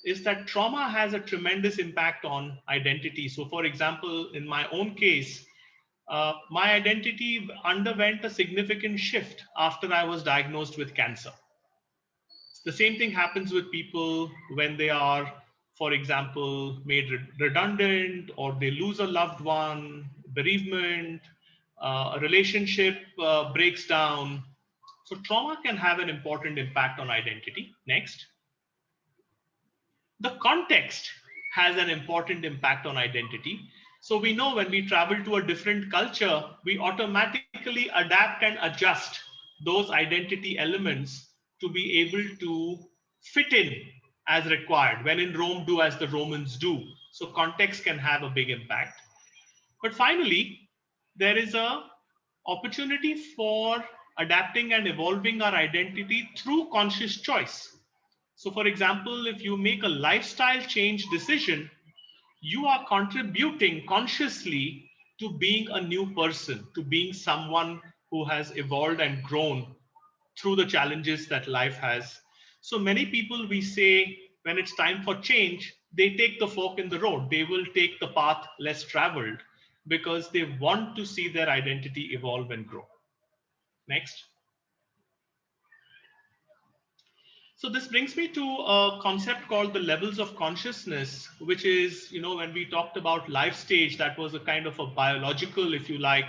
is that trauma has a tremendous impact on identity. So for example, in my own case, my identity underwent a significant shift after I was diagnosed with cancer. The same thing happens with people when they are, for example, made redundant, or they lose a loved one, bereavement, a relationship breaks down. So trauma can have an important impact on identity. Next. The context has an important impact on identity. So we know when we travel to a different culture, we automatically adapt and adjust those identity elements to be able to fit in as required. When in Rome, do as the Romans do. So context can have a big impact. But finally, there is an opportunity for adapting and evolving our identity through conscious choice. So for example, if you make a lifestyle change decision, you are contributing consciously to being a new person, to being someone who has evolved and grown through the challenges that life has. So many people, we say, when it's time for change, they take the fork in the road. They will take the path less traveled because they want to see their identity evolve and grow. Next. So this brings me to a concept called the levels of consciousness, which is, when we talked about life stage, that was a kind of a biological, if you like,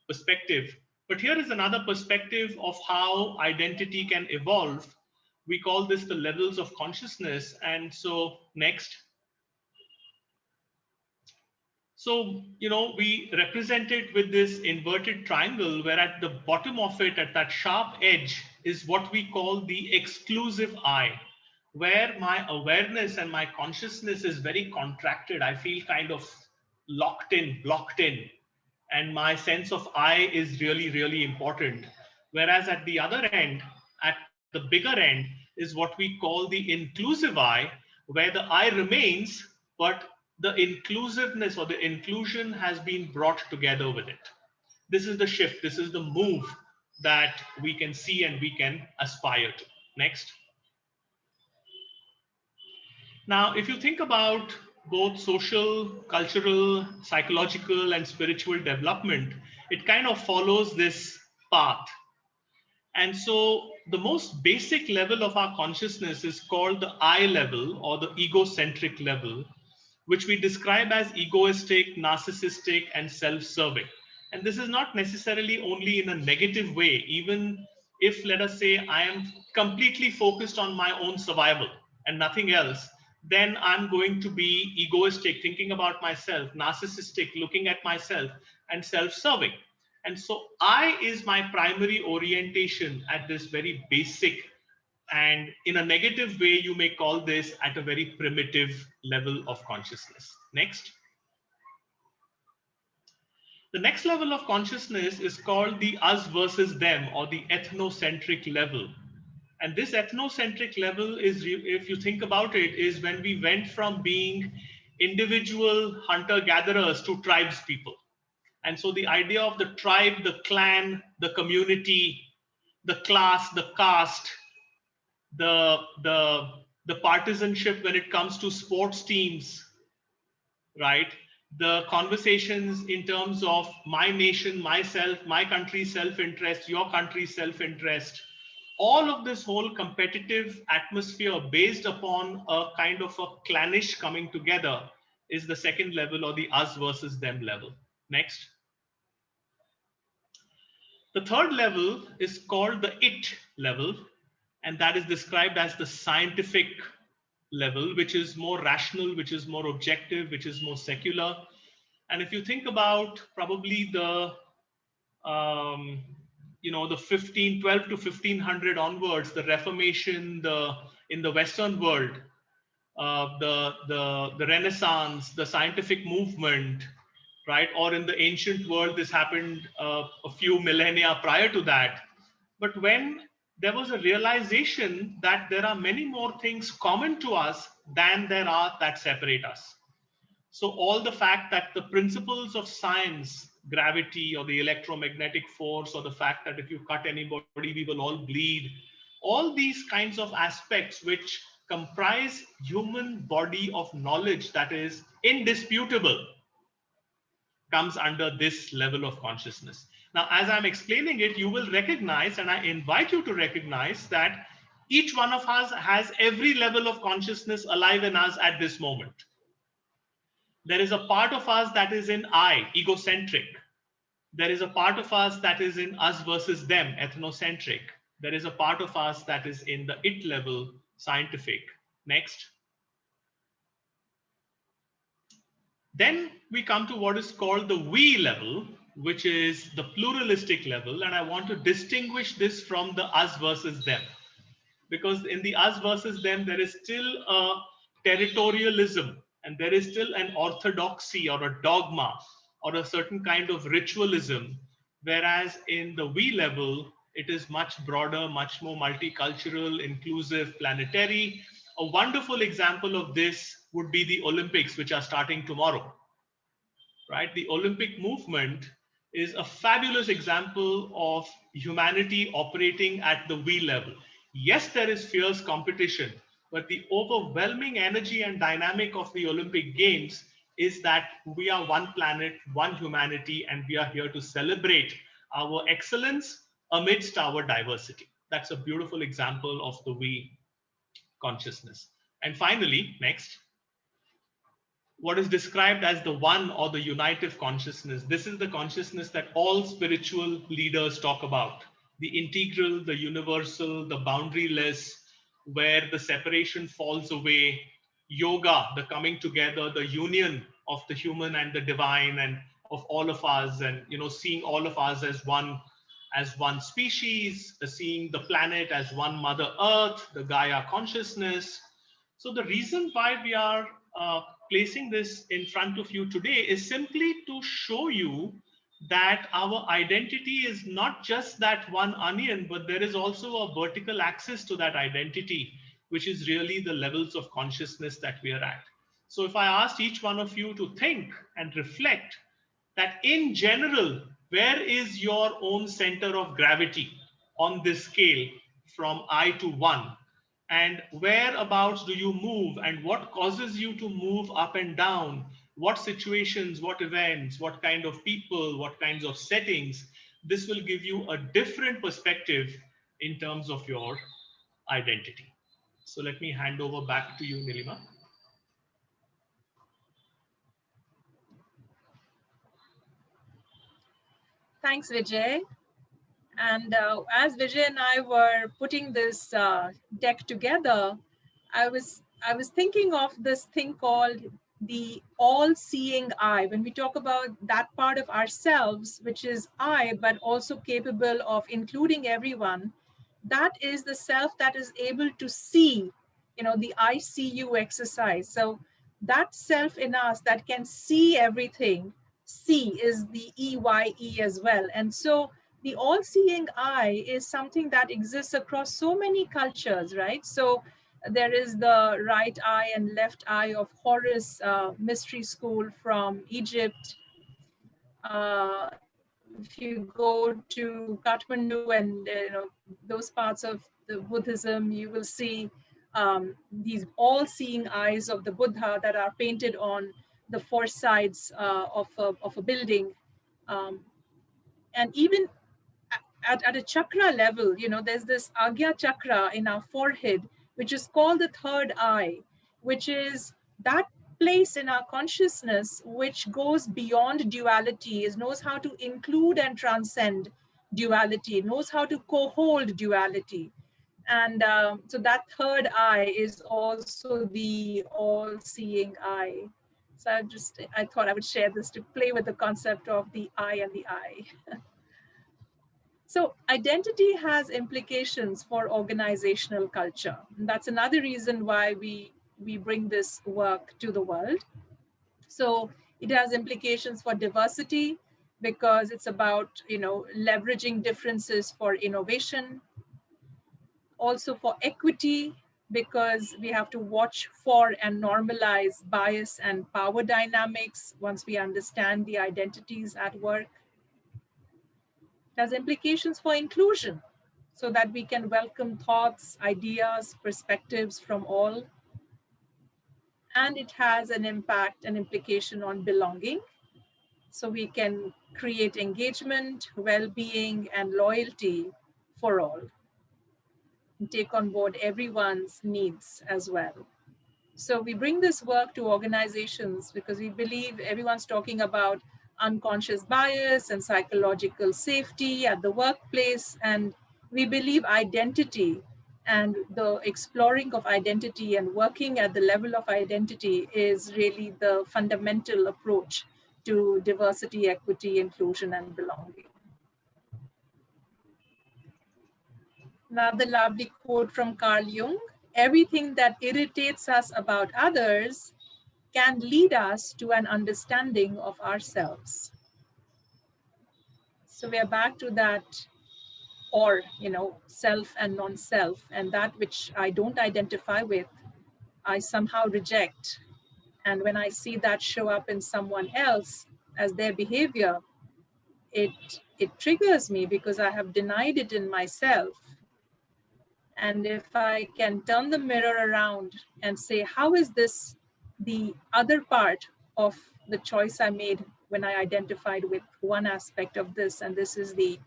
perspective. But here is another perspective of how identity can evolve. We call this the levels of consciousness. And so next. So, we represent it with this inverted triangle, where at the bottom of it, at that sharp edge, is what we call the exclusive eye, where my awareness and my consciousness is very contracted. I feel kind of locked in, blocked in, and my sense of I is really, really important. Whereas at the other end, at the bigger end, is what we call the inclusive eye, where the I remains, but the inclusiveness or the inclusion has been brought together with it. This is the shift. This is the move that we can see and we can aspire to. Next. Now, if you think about both social, cultural, psychological, and spiritual development, it kind of follows this path. And so the most basic level of our consciousness is called the I level, or the egocentric level, which we describe as egoistic, narcissistic, and self-serving. And this is not necessarily only in a negative way. Even if, let us say, I am completely focused on my own survival and nothing else, then I'm going to be egoistic, thinking about myself, narcissistic, looking at myself, and self-serving. And so I is my primary orientation at this very basic, and in a negative way, you may call this at a very primitive level of consciousness. Next. The next level of consciousness is called the us versus them, or the ethnocentric level. And this ethnocentric level is, if you think about it, is when we went from being individual hunter-gatherers to tribes people. And so the idea of the tribe, the clan, the community, the class, the caste, the partisanship when it comes to sports teams, right? The conversations in terms of my nation, myself, my country's self-interest, your country's self-interest, all of this whole competitive atmosphere based upon a kind of a clannish coming together is the second level, or the us versus them level. Next. The third level is called the it level, and that is described as the scientific level, which is more rational, which is more objective, which is more secular. And if you think about probably the the 12 to 1500 onwards, the Reformation, in the Western world, the Renaissance, the scientific movement, right? Or in the ancient world, this happened a few millennia prior to that. But when there was a realization that there are many more things common to us than there are that separate us. So all the fact that the principles of science, gravity or the electromagnetic force, or the fact that if you cut anybody, we will all bleed, all these kinds of aspects which comprise human body of knowledge that is indisputable, comes under this level of consciousness. Now, as I'm explaining it, you will recognize, and I invite you to recognize, that each one of us has every level of consciousness alive in us at this moment. There is a part of us that is in I, egocentric. There is a part of us that is in us versus them, ethnocentric. There is a part of us that is in the it level, scientific. Next. Then we come to what is called the we level, which is the pluralistic level. And I want to distinguish this from the us versus them. Because in the us versus them, there is still a territorialism, and there is still an orthodoxy or a dogma or a certain kind of ritualism. Whereas in the we level, it is much broader, much more multicultural, inclusive, planetary. A wonderful example of this would be the Olympics, which are starting tomorrow, right? The Olympic movement is a fabulous example of humanity operating at the we level. Yes, there is fierce competition, but the overwhelming energy and dynamic of the Olympic Games is that we are one planet, one humanity, and we are here to celebrate our excellence amidst our diversity. That's a beautiful example of the we consciousness. And finally, next, what is described as the one or the unitive consciousness. This is the consciousness that all spiritual leaders talk about. The integral, the universal, the boundaryless, where the separation falls away. Yoga, the coming together, the union of the human and the divine and of all of us, and seeing all of us as one species, seeing the planet as one Mother Earth, the Gaia consciousness. So the reason why we are placing this in front of you today is simply to show you that our identity is not just that one onion, but there is also a vertical axis to that identity, which is really the levels of consciousness that we are at. So if I asked each one of you to think and reflect that in general, where is your own center of gravity on this scale from I to 1? And whereabouts do you move, and what causes you to move up and down? What situations, what events, what kind of people, what kinds of settings? This will give you a different perspective in terms of your identity. So let me hand over back to you, Nilima. Thanks, Vijay. And as Vijay and I were putting this deck together, I was thinking of this thing called the all-seeing eye. When we talk about that part of ourselves, which is I, but also capable of including everyone, that is the self that is able to see, the I see you exercise. So that self in us that can see everything, see is the EYE as well. And so the all-seeing eye is something that exists across so many cultures, right? So there is the right eye and left eye of Horus mystery school from Egypt. If you go to Kathmandu and those parts of the Buddhism, you will see these all-seeing eyes of the Buddha that are painted on the four sides of a building. And even at a chakra level, there's this Agya chakra in our forehead, which is called the third eye, which is that place in our consciousness which goes beyond duality, knows how to include and transcend duality, knows how to co-hold duality. And so that third eye is also the all-seeing eye. So I thought I would share this to play with the concept of the eye and the eye. So identity has implications for organizational culture. And that's another reason why we bring this work to the world. So it has implications for diversity because it's about, leveraging differences for innovation. Also for equity, because we have to watch for and normalize bias and power dynamics once we understand the identities at work. It has implications for inclusion so that we can welcome thoughts, ideas, perspectives from all. And it has an impact and implication on belonging. So we can create engagement, well-being, and loyalty for all. And take on board everyone's needs as well. So we bring this work to organizations because we believe everyone's talking about unconscious bias and psychological safety at the workplace. And we believe identity and the exploring of identity and working at the level of identity is really the fundamental approach to diversity, equity, inclusion, and belonging. Another lovely quote from Carl Jung: everything that irritates us about others can lead us to an understanding of ourselves. So we are back to that, or, self and non-self, and that which I don't identify with, I somehow reject. And when I see that show up in someone else as their behavior, it triggers me because I have denied it in myself. And if I can turn the mirror around and say, how is this the other part of the choice I made when I identified with one aspect of this, and this is the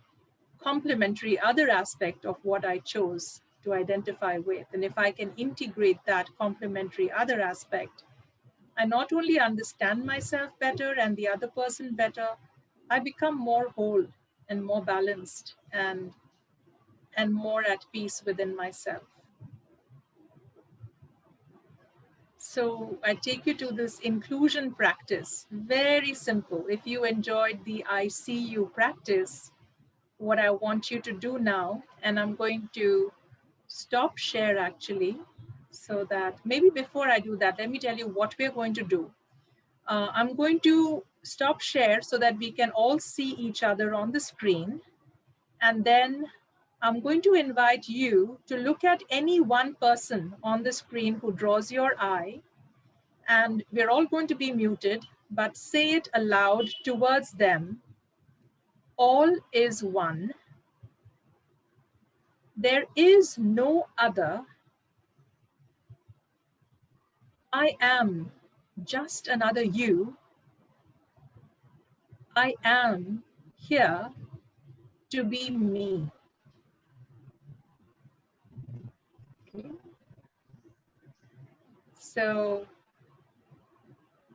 complementary other aspect of what I chose to identify with. And if I can integrate that complementary other aspect, I not only understand myself better and the other person better, I become more whole and more balanced and more at peace within myself. So I take you to this inclusion practice, very simple. If you enjoyed the I see you practice, what I want you to do now, and I'm going to stop share actually, so that maybe before I do that, let me tell you what we're going to do. I'm going to stop share so that we can all see each other on the screen. And then I'm going to invite you to look at any one person on the screen who draws your eye. And we're all going to be muted, but say it aloud towards them. All is one. There is no other. I am just another you. I am here to be me. So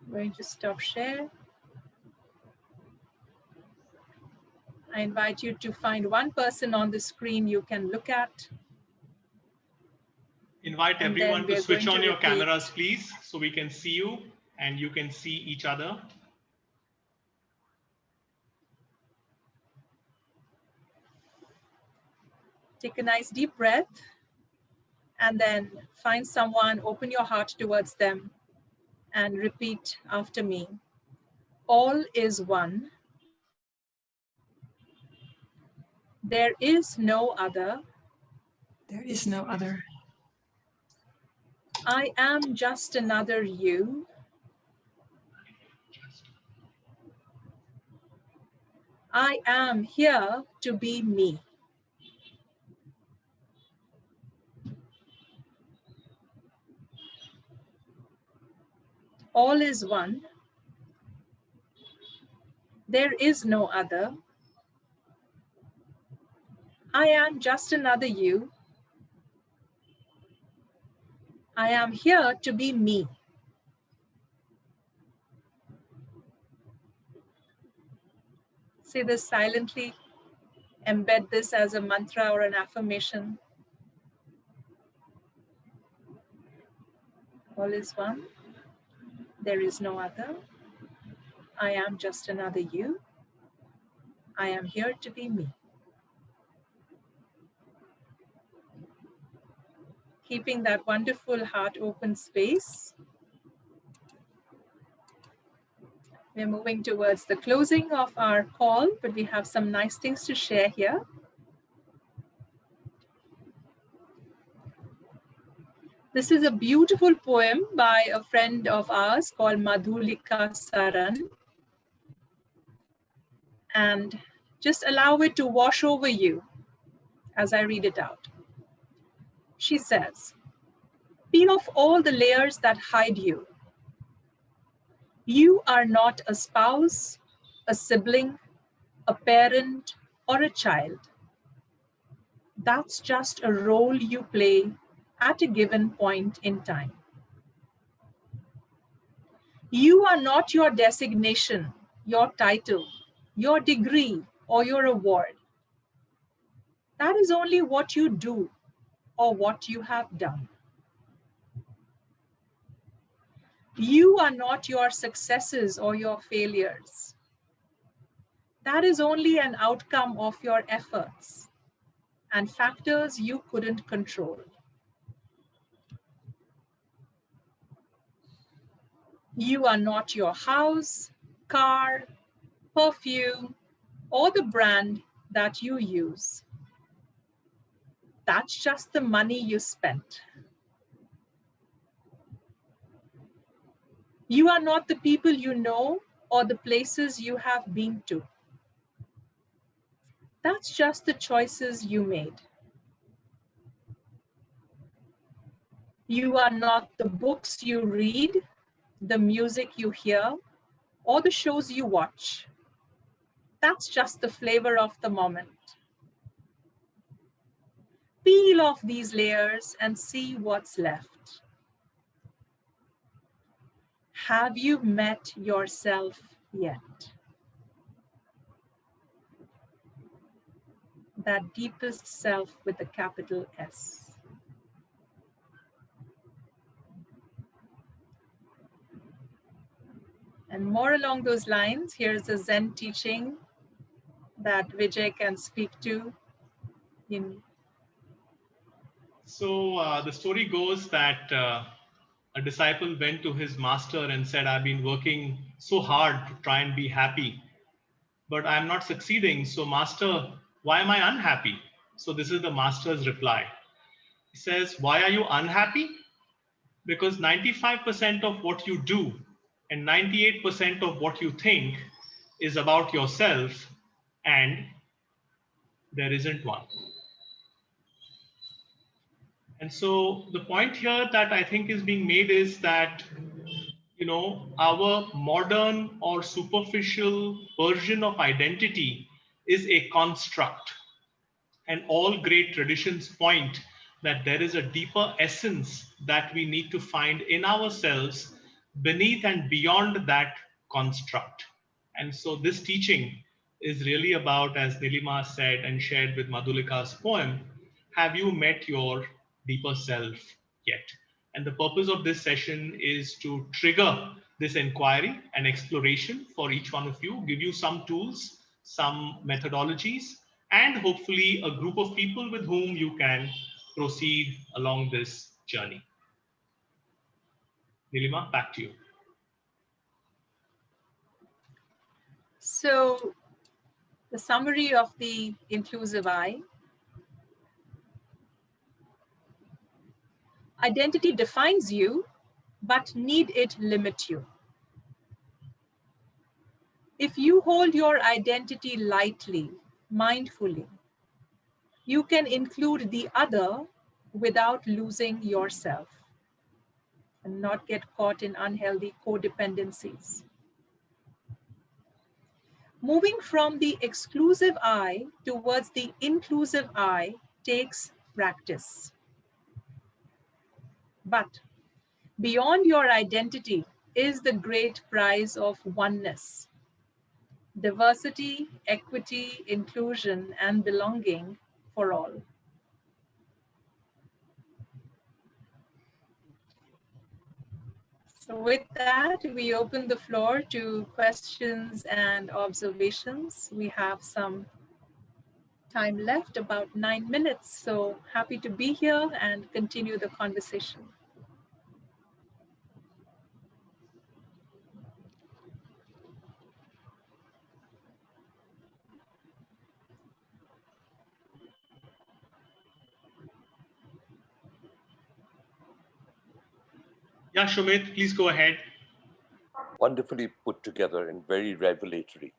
I'm going to stop share. I invite you to find one person on the screen you can look at. Invite And everyone then to we're switch going on to your repeat. cameras, please, so we can see you and you can see each other. Take a nice deep breath and then find someone, open your heart towards them and repeat after me. All is one. There is no other. There is no other. I am just another you. I am here to be me. All is one. There is no other. I am just another you. I am here to be me. Say this silently. Embed this as a mantra or an affirmation. All is one. There is no other. I am just another you. I am here to be me. Keeping that wonderful heart open space. We're moving towards the closing of our call, but we have some nice things to share here. This is a beautiful poem by a friend of ours called Madhulika Saran. And just allow it to wash over you as I read it out. She says, peel off all the layers that hide you. You are not a spouse, a sibling, a parent, or a child. That's just a role you play at a given point in time. You are not your designation, your title, your degree, or your award. That is only what you do or what you have done. You are not your successes or your failures. That is only an outcome of your efforts and factors you couldn't control. You are not your house, car, perfume, or the brand that you use. That's just the money you spent. You are not the people you know or the places you have been to. That's just the choices you made. You are not the books you read, the music you hear, or the shows you watch. That's just the flavor of the moment. Peel off these layers and see what's left. Have you met yourself yet? That deepest self with a capital S. And more along those lines, here's a Zen teaching that Vijay can speak to. So the story goes that a disciple went to his master and said, I've been working so hard to try and be happy, but I'm not succeeding. So master, why am I unhappy? So this is the master's reply. He says, why are you unhappy? Because 95% of what you do and 98% of what you think is about yourself, and there isn't one. And so the point here that I think is being made is that, you know, our modern or superficial version of identity is a construct. And all great traditions point that there is a deeper essence that we need to find in ourselves beneath and beyond that construct. And so this teaching is really about, as Nilima said and shared with Madhulika's poem, have you met your deeper self yet? And the purpose of this session is to trigger this inquiry and exploration for each one of you, give you some tools, some methodologies, and hopefully a group of people with whom you can proceed along this journey. Nilima, back to you. So the summary of the inclusive eye. Identity defines you, but need it limit you? If you hold your identity lightly, mindfully, you can include the other without losing yourself and not get caught in unhealthy codependencies. Moving from the exclusive I towards the inclusive I takes practice. But beyond your identity is the great prize of oneness. Diversity, equity, inclusion, and belonging for all. So with that, we open the floor to questions and observations. We have some time left, about 9 minutes. So happy to be here and continue the conversation. Yeah, Shumit, please go ahead. Wonderfully put together and very revelatory.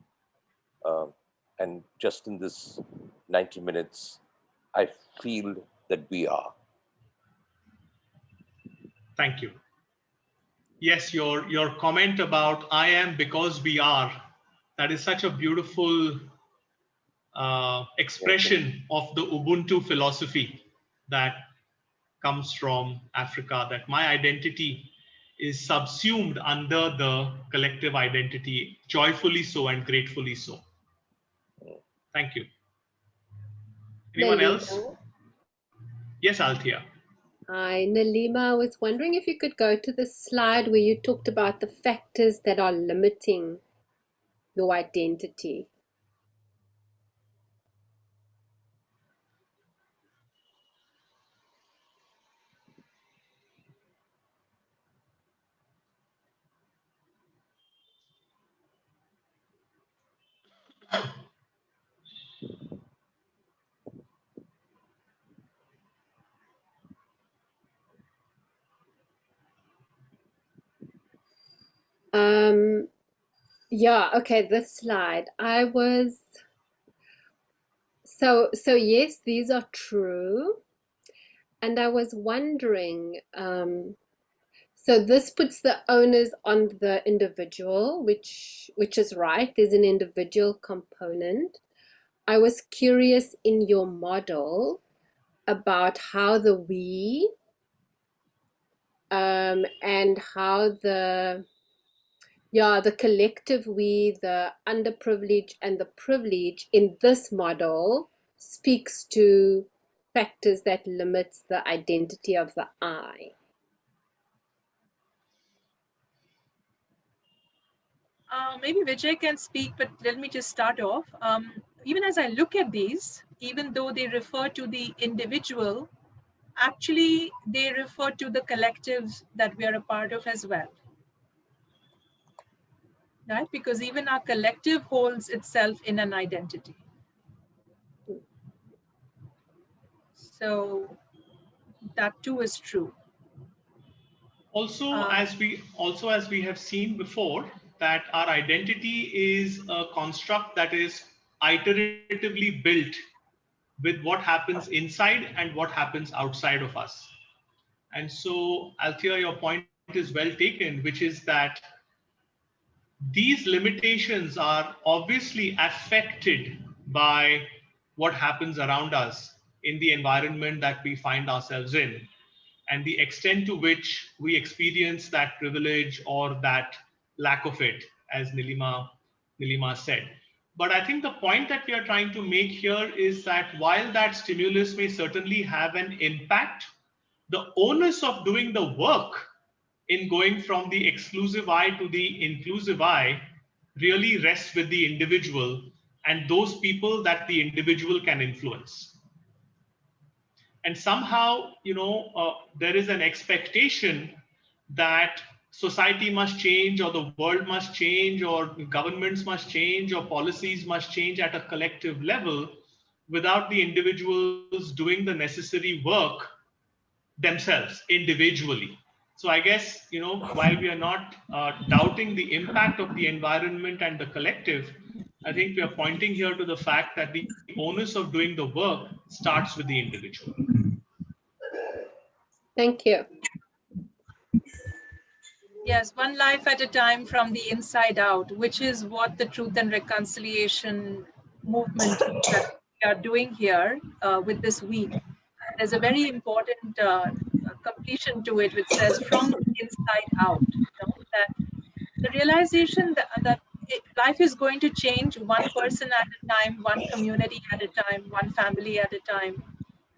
And just in this 90 minutes, I feel that we are. Thank you. Yes, your comment about I am because we are, that is such a beautiful expression of the Ubuntu philosophy that comes from Africa, that my identity is subsumed under the collective identity, joyfully so and gratefully so. Thank you. Anyone else? Yes, Althea. Hi, Nilima. I was wondering if you could go to the slide where you talked about the factors that are limiting your identity. Yeah, okay, this slide. So yes, these are true. And I was wondering, so this puts the onus on the individual, which is right. There's an individual component. I was curious in your model about how the we and how the collective we, the underprivileged and the privileged in this model speaks to factors that limits the identity of the I. Maybe Vijay can speak, but let me just start off. Even as I look at these, even though they refer to the individual, actually they refer to the collectives that we are a part of as well. Right? Because even our collective holds itself in an identity. So that too is true. Also, as we have seen before, that our identity is a construct that is iteratively built with what happens inside and what happens outside of us. And so, Althea, your point is well taken, which is that these limitations are obviously affected by what happens around us. in the environment that we find ourselves in, and the extent to which we experience that privilege or that lack of it, as Nilima said. But I think the point that we are trying to make here is that while that stimulus may certainly have an impact, the onus of doing the work in going from the exclusive eye to the inclusive eye really rests with the individual and those people that the individual can influence. And somehow, there is an expectation that society must change, or the world must change, or governments must change, or policies must change at a collective level without the individuals doing the necessary work themselves individually. So I guess, while we are not doubting the impact of the environment and the collective, I think we are pointing here to the fact that the onus of doing the work starts with the individual. Thank you. Yes, one life at a time from the inside out, which is what the Truth and Reconciliation movement that we are doing here with this week. There's a very important completion to it, which says from the inside out. That the realization that life is going to change one person at a time, one community at a time, one family at a time.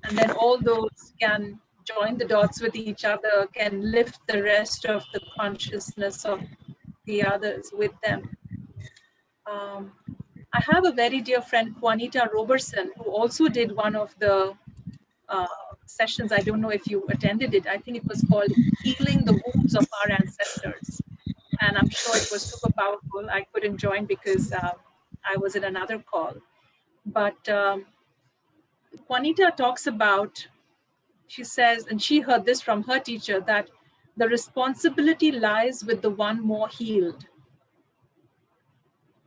And then all those can join the dots with each other, can lift the rest of the consciousness of the others with them. I have a very dear friend, Juanita Robertson, who also did one of the sessions. I don't know if you attended it. I think it was called Healing the Wounds of Our Ancestors. And I'm sure it was super powerful. I couldn't join because I was in another call. But Juanita talks about, she says, and she heard this from her teacher, that the responsibility lies with the one more healed.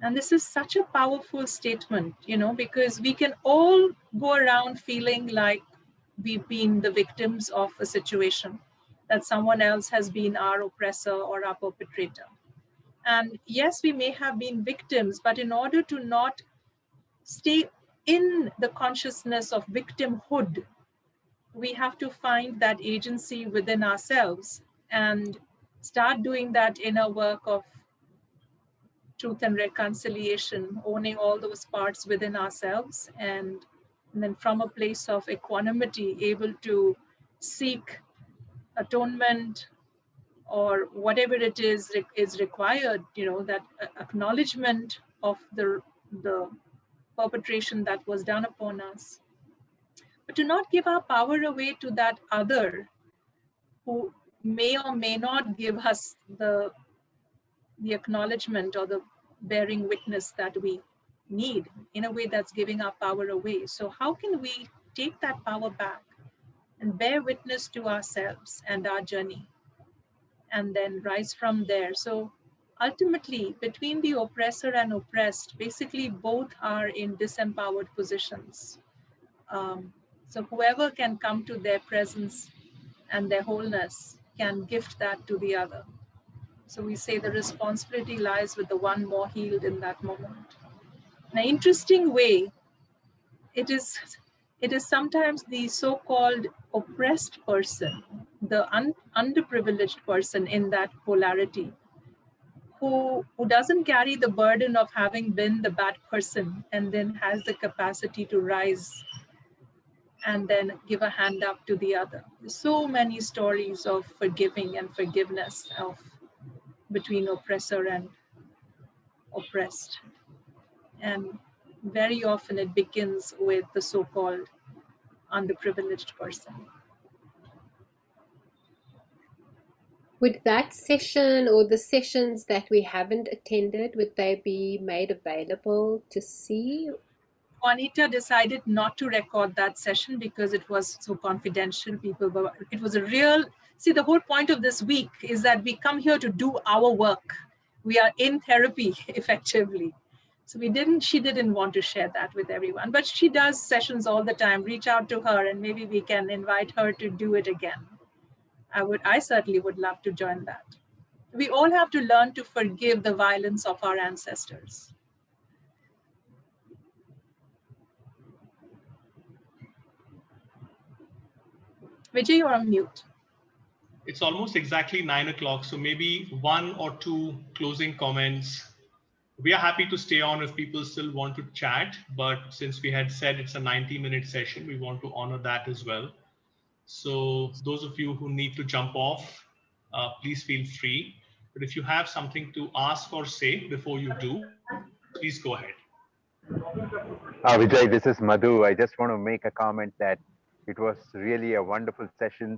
And this is such a powerful statement, because we can all go around feeling like we've been the victims of a situation, that someone else has been our oppressor or our perpetrator. And yes, we may have been victims, but in order to not stay in the consciousness of victimhood, we have to find that agency within ourselves and start doing that inner work of truth and reconciliation, owning all those parts within ourselves, and then from a place of equanimity, able to seek atonement or whatever it is required, that acknowledgement of the perpetration that was done upon us. But to not give our power away to that other who may or may not give us the acknowledgement or the bearing witness that we need, in a way that's giving our power away. So how can we take that power back and bear witness to ourselves and our journey, and then rise from there? So ultimately, between the oppressor and oppressed, basically both are in disempowered positions. So whoever can come to their presence and their wholeness can gift that to the other. So we say the responsibility lies with the one more healed in that moment. In an interesting way, it is sometimes the so-called oppressed person, the underprivileged person in that polarity, who doesn't carry the burden of having been the bad person and then has the capacity to rise and then give a hand up to the other. There's so many stories of forgiving and forgiveness between oppressor and oppressed. And very often it begins with the so-called underprivileged person. Would that session or the sessions that we haven't attended, would they be made available to see? Juanita decided not to record that session because it was so confidential. It was a real, see, the whole point of this week is that we come here to do our work. We are in therapy effectively. So she didn't want to share that with everyone, but she does sessions all the time. Reach out to her and maybe we can invite her to do it again. I certainly would love to join that. We all have to learn to forgive the violence of our ancestors. Vijay, you're on mute. It's almost exactly 9 o'clock, so maybe one or two closing comments. We are happy to stay on if people still want to chat, but since we had said it's a 90-minute session, we want to honor that as well. So those of you who need to jump off, please feel free. But if you have something to ask or say before you do, please go ahead. Vijay, this is Madhu. I just want to make a comment that it was really a wonderful session.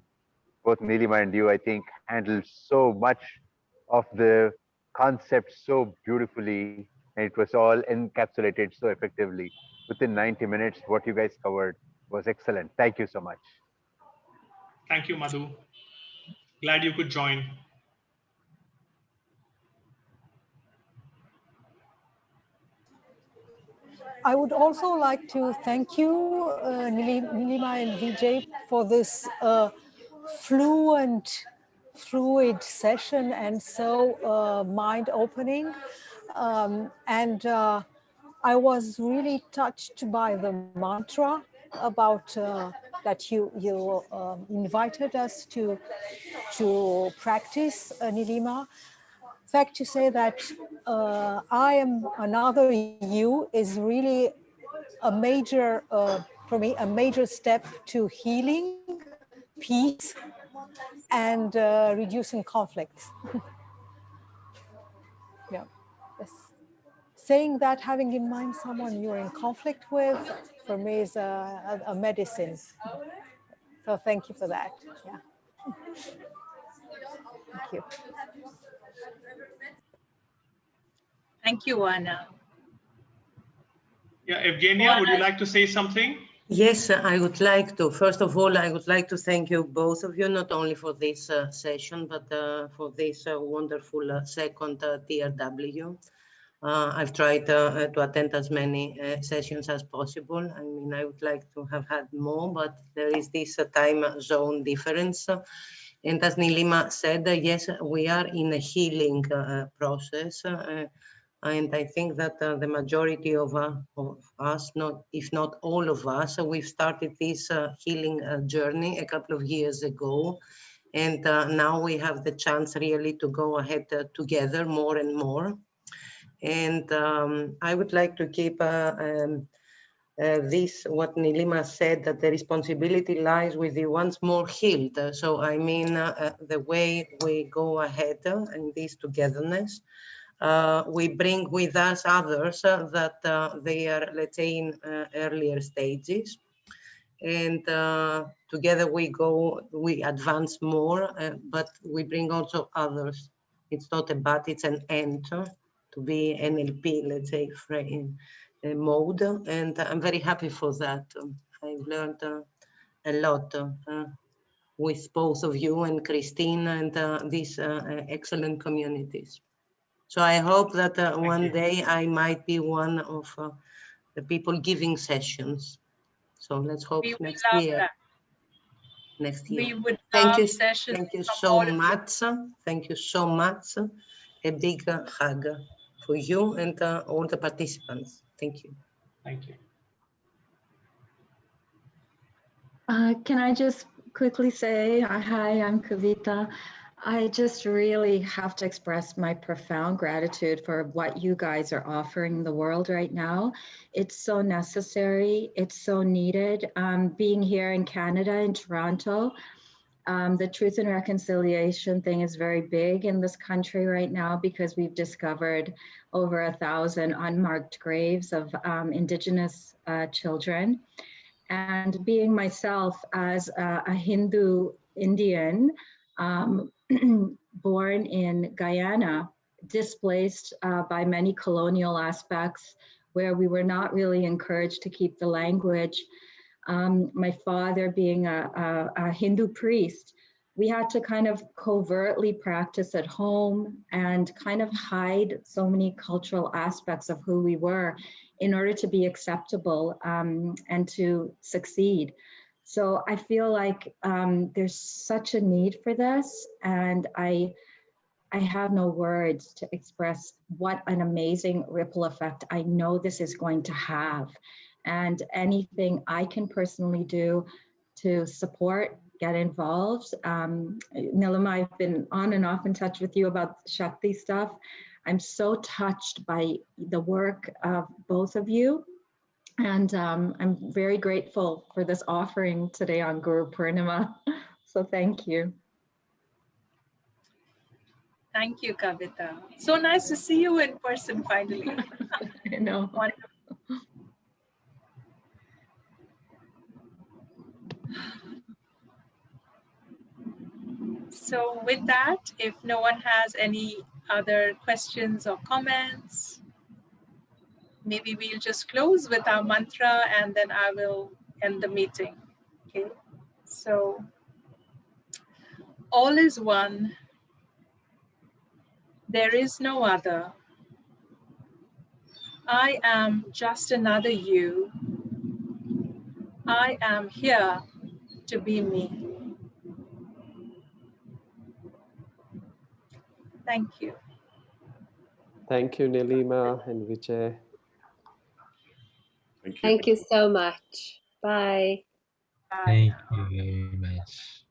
Both Nilima and you, I think, handled so much of the concept so beautifully, and it was all encapsulated so effectively. Within 90 minutes, what you guys covered was excellent. Thank you so much. Thank you, Madhu. Glad you could join. I would also like to thank you, Nilima and Vijay, for this fluid session and so mind-opening. I was really touched by the mantra about that you invited us to practice, Nilima. In fact, to say that I am another you is really a major, for me, a major step to healing, peace, and reducing conflicts. Yeah. Yes. Saying that, having in mind someone you're in conflict with, for me is a medicine. So thank you for that. Yeah. Thank you. Thank you, Anna. Yeah, Evgenia, would you like to say something? Yes, I would like to. First of all, I would like to thank you, both of you, not only for this session, but for this wonderful second TRW. I've tried to attend as many sessions as possible. I mean, I would like to have had more, but there is this time zone difference. And as Nilima said, yes, we are in a healing process. And I think that the majority of us, if not all of us, we've started this healing journey a couple of years ago. And now we have the chance really to go ahead together more and more. And I would like to keep this, what Nilima said, that the responsibility lies with the once more healed. So I mean, the way we go ahead in this togetherness, we bring with us others that they are, let's say, in earlier stages. And together we advance more, but we bring also others. It's not a but, it's an and to be NLP, let's say, in mode. And I'm very happy for that. I've learned a lot with both of you and Christine and these excellent communities. So I hope that one day I might be one of the people giving sessions. So let's hope next year. That. Next year. We would thank love you, sessions. thank you so much. Thank you so much. A big hug for you and all the participants. Thank you. Thank you. Can I just quickly say, hi, I'm Kavita. I just really have to express my profound gratitude for what you guys are offering the world right now. It's so necessary. It's so needed. Being here in Canada, in Toronto, the truth and reconciliation thing is very big in this country right now because we've discovered over 1,000 unmarked graves of Indigenous children. And being myself as a Hindu Indian, born in Guyana, displaced by many colonial aspects where we were not really encouraged to keep the language. My father being a Hindu priest, we had to kind of covertly practice at home and kind of hide so many cultural aspects of who we were in order to be acceptable and to succeed. So I feel like there's such a need for this, and I have no words to express what an amazing ripple effect I know this is going to have. And anything I can personally do to support get involved. Nilima, I've been on and off in touch with you about Shakti stuff. I'm so touched by the work of both of you. And I'm very grateful for this offering today on Guru Purnima. So thank you. Thank you, Kavita. So nice to see you in person finally. I know. Wonderful. So with that, if no one has any other questions or comments, maybe we'll just close with our mantra and then I will end the meeting. Okay. So all is one. There is no other. I am just another you. I am here to be me. Thank you. Thank you, Nilima and Vijay. Thank you. Thank you so much. Bye. Bye. Thank you very much.